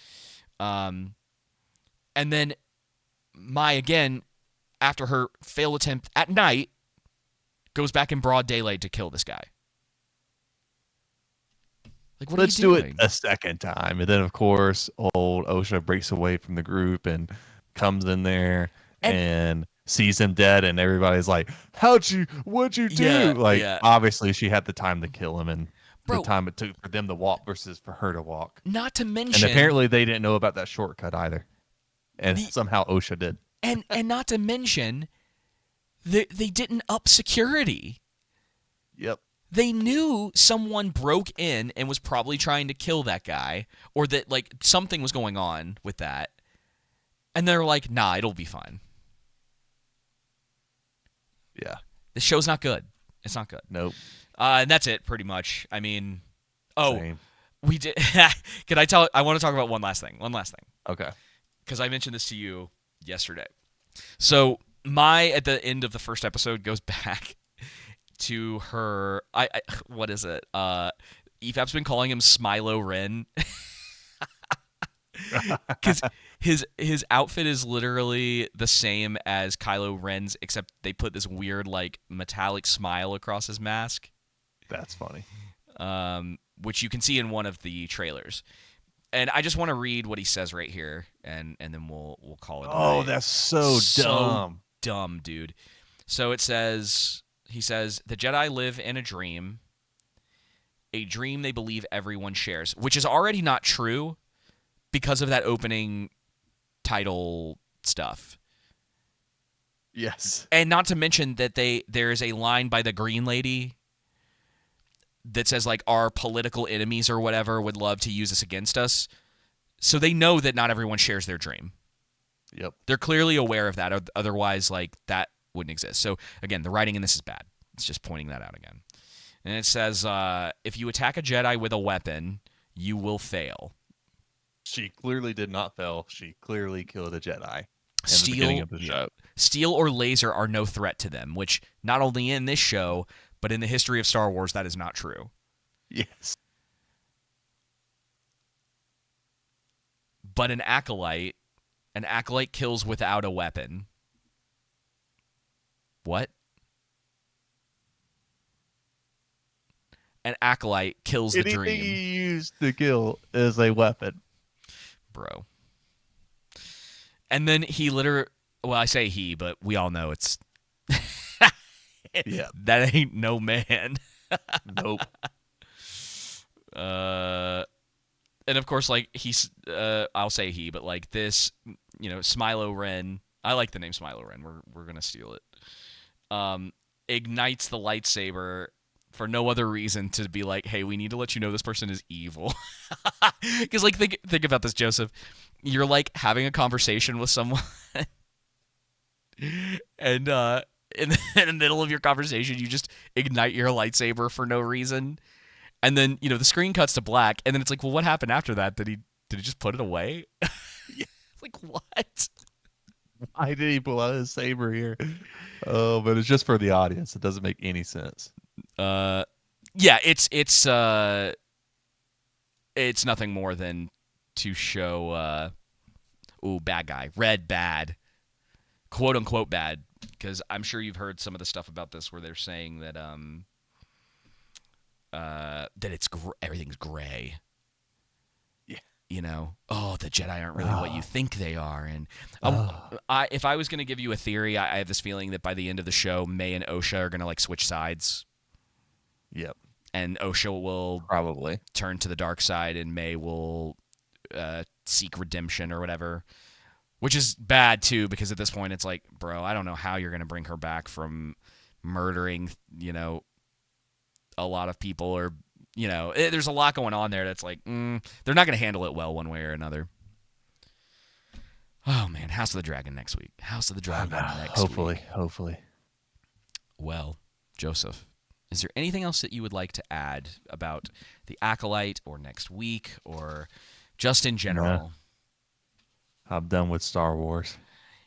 And then Mai, again, after her failed attempt at night, goes back in broad daylight to kill this guy. Like, what Let's are you doing? do it a second time. And then, of course, old Osha breaks away from the group and comes in there and sees him dead. And everybody's like, what'd you do? Yeah, obviously, she had the time to kill him and Bro, the time it took for them to walk versus for her to walk. Not to mention... And apparently, they didn't know about that shortcut either. And somehow Osha did. And not to mention, they didn't up security. Yep. They knew someone broke in and was probably trying to kill that guy, or that like something was going on with that. And they're like, nah, it'll be fine. Yeah. This show's not good. It's not good. Nope. And that's it, pretty much. I mean, Same. we did. Can I tell? I want to talk about one last thing. Okay. Because I mentioned this to you yesterday. So Mai at the end of the first episode goes back to her. What is it? EFAP's been calling him Smilo Ren. Because his outfit is literally the same as Kylo Ren's, except they put this weird like metallic smile across his mask. That's funny. Which you can see in one of the trailers. And I just want to read what he says right here, and then we'll call it. Oh, that's so dumb. Dumb, dude. So he says, the Jedi live in a dream they believe everyone shares, which is already not true because of that opening title stuff. Yes. And not to mention that there is a line by the Green Lady that says, like, our political enemies or whatever would love to use this against us. So they know that not everyone shares their dream. Yep. They're clearly aware of that. Otherwise, like, that wouldn't exist. So, again, the writing in this is bad. It's just pointing that out again. And it says, if you attack a Jedi with a weapon, you will fail. She clearly did not fail. She clearly killed a Jedi in the beginning of the show. Steel or laser are no threat to them, which not only in this show, but in the history of Star Wars, that is not true. Yes. But an acolyte kills without a weapon. What? An acolyte kills the dream. Anything you use to kill is a weapon. Bro. And then he literally, well, I say he, but we all know it's Yeah. that ain't no man. Nope. And of course, like he's, I'll say he, but like this, Smilo Ren. I like the name Smilo Ren. We're gonna steal it. Ignites the lightsaber for no other reason to be like, hey, we need to let you know this person is evil. Because like think about this, Joseph. You're like having a conversation with someone, and in the middle of your conversation, you just ignite your lightsaber for no reason. And then, the screen cuts to black, and then it's like, well, what happened after that? Did he just put it away? Like, what? Why did he pull out his saber here? Oh, but it's just for the audience. It doesn't make any sense. Yeah, it's nothing more than to show bad guy. Red bad. Quote unquote bad. Because I'm sure you've heard some of the stuff about this where they're saying that it's everything's gray. Yeah. The Jedi aren't really what you think they are. And if I was going to give you a theory, I have this feeling that by the end of the show, May and Osha are going to like switch sides. Yep. And Osha will probably turn to the dark side, and May will seek redemption or whatever. Which is bad, too, because at this point it's like, bro, I don't know how you're going to bring her back from murdering, a lot of people or, there's a lot going on there that's like, they're not going to handle it well one way or another. Oh, man. House of the Dragon next week. House of the Dragon next week. Hopefully. Well, Joseph, is there anything else that you would like to add about the Acolyte or next week or just in general? Nah. I'm done with Star Wars.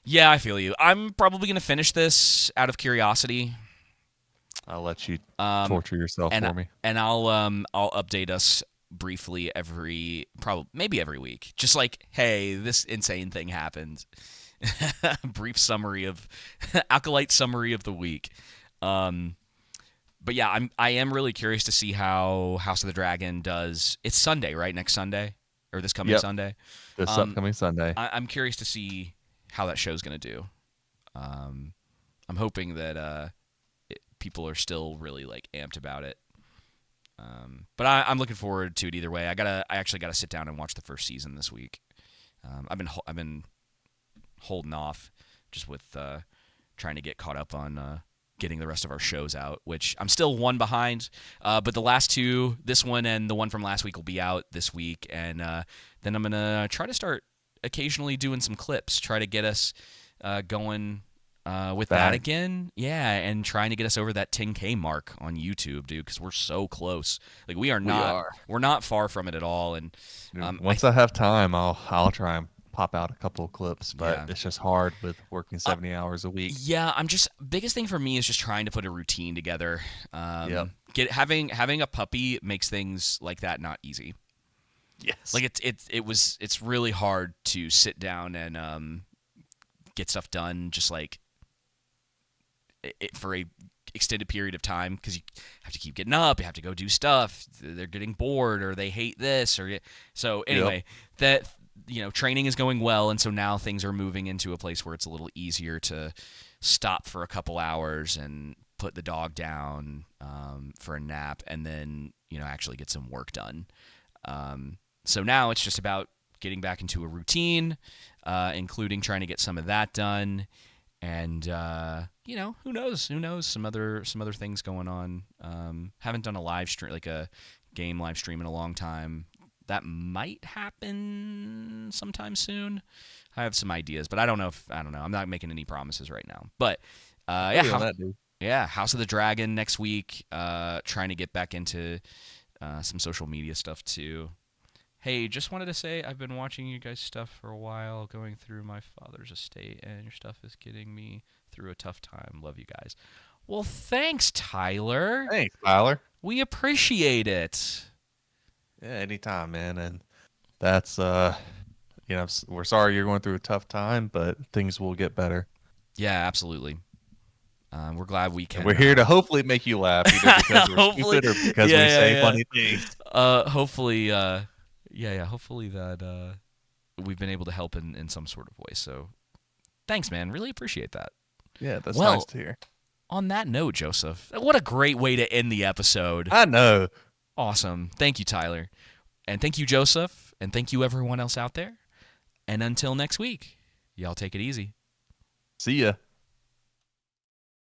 Yeah, I feel you. I'm probably going to finish this out of curiosity. I'll let you torture yourself for me. And I'll update us briefly maybe every week. Just like, hey, this insane thing happened. Brief summary of Acolyte summary of the week. But yeah, I am really curious to see how House of the Dragon does. It's Sunday, right? Next Sunday? Or this coming Sunday? This upcoming Sunday. I'm curious to see how that show's going to do. I'm hoping that people are still really like amped about it. But I'm looking forward to it either way. I actually got to sit down and watch the first season this week. I've been holding off just with trying to get caught up on getting the rest of our shows out, which I'm still one behind. But the last two, this one and the one from last week, will be out this week. And then I'm going to try to start occasionally doing some clips, try to get us going with that again. Yeah, and trying to get us over that 10K mark on YouTube, dude, because we're so close. Like we're not far from it at all. And once I have time, I'll try and pop out a couple of clips, but Yeah. it's just hard with working 70 hours a week. Yeah, biggest thing for me is just trying to put a routine together. Yep. Having a puppy makes things like that not easy. Yes. Like it's really hard to sit down and get stuff done just like for a extended period of time, because you have to keep getting up, you have to go do stuff, they're getting bored or they hate this or so anyway. That training is going well, and so now things are moving into a place where it's a little easier to stop for a couple hours and put the dog down for a nap, and then actually get some work done. So now it's just about getting back into a routine, including trying to get some of that done. And who knows? Some other things going on. Haven't done a live stream, like a game live stream, in a long time. That might happen sometime soon. I have some ideas, but I don't know. I'm not making any promises right now. But House of the Dragon next week. Trying to get back into some social media stuff too. Hey, just wanted to say I've been watching you guys' stuff for a while, going through my father's estate, and your stuff is getting me through a tough time. Love you guys. Well, thanks, Tyler. Thanks, Tyler. We appreciate it. Yeah, anytime, man. And that's we're sorry you're going through a tough time, but things will get better. Yeah, absolutely. We're glad we can. And we're here to hopefully make you laugh, either because we're stupid or because we say funny things. Hopefully, hopefully that we've been able to help in some sort of way. So thanks, man. Really appreciate that. Yeah, that's nice to hear. On that note, Joseph, what a great way to end the episode. I know. Awesome. Thank you, Tyler. And thank you, Joseph. And thank you, everyone else out there. And until next week, y'all take it easy. See ya.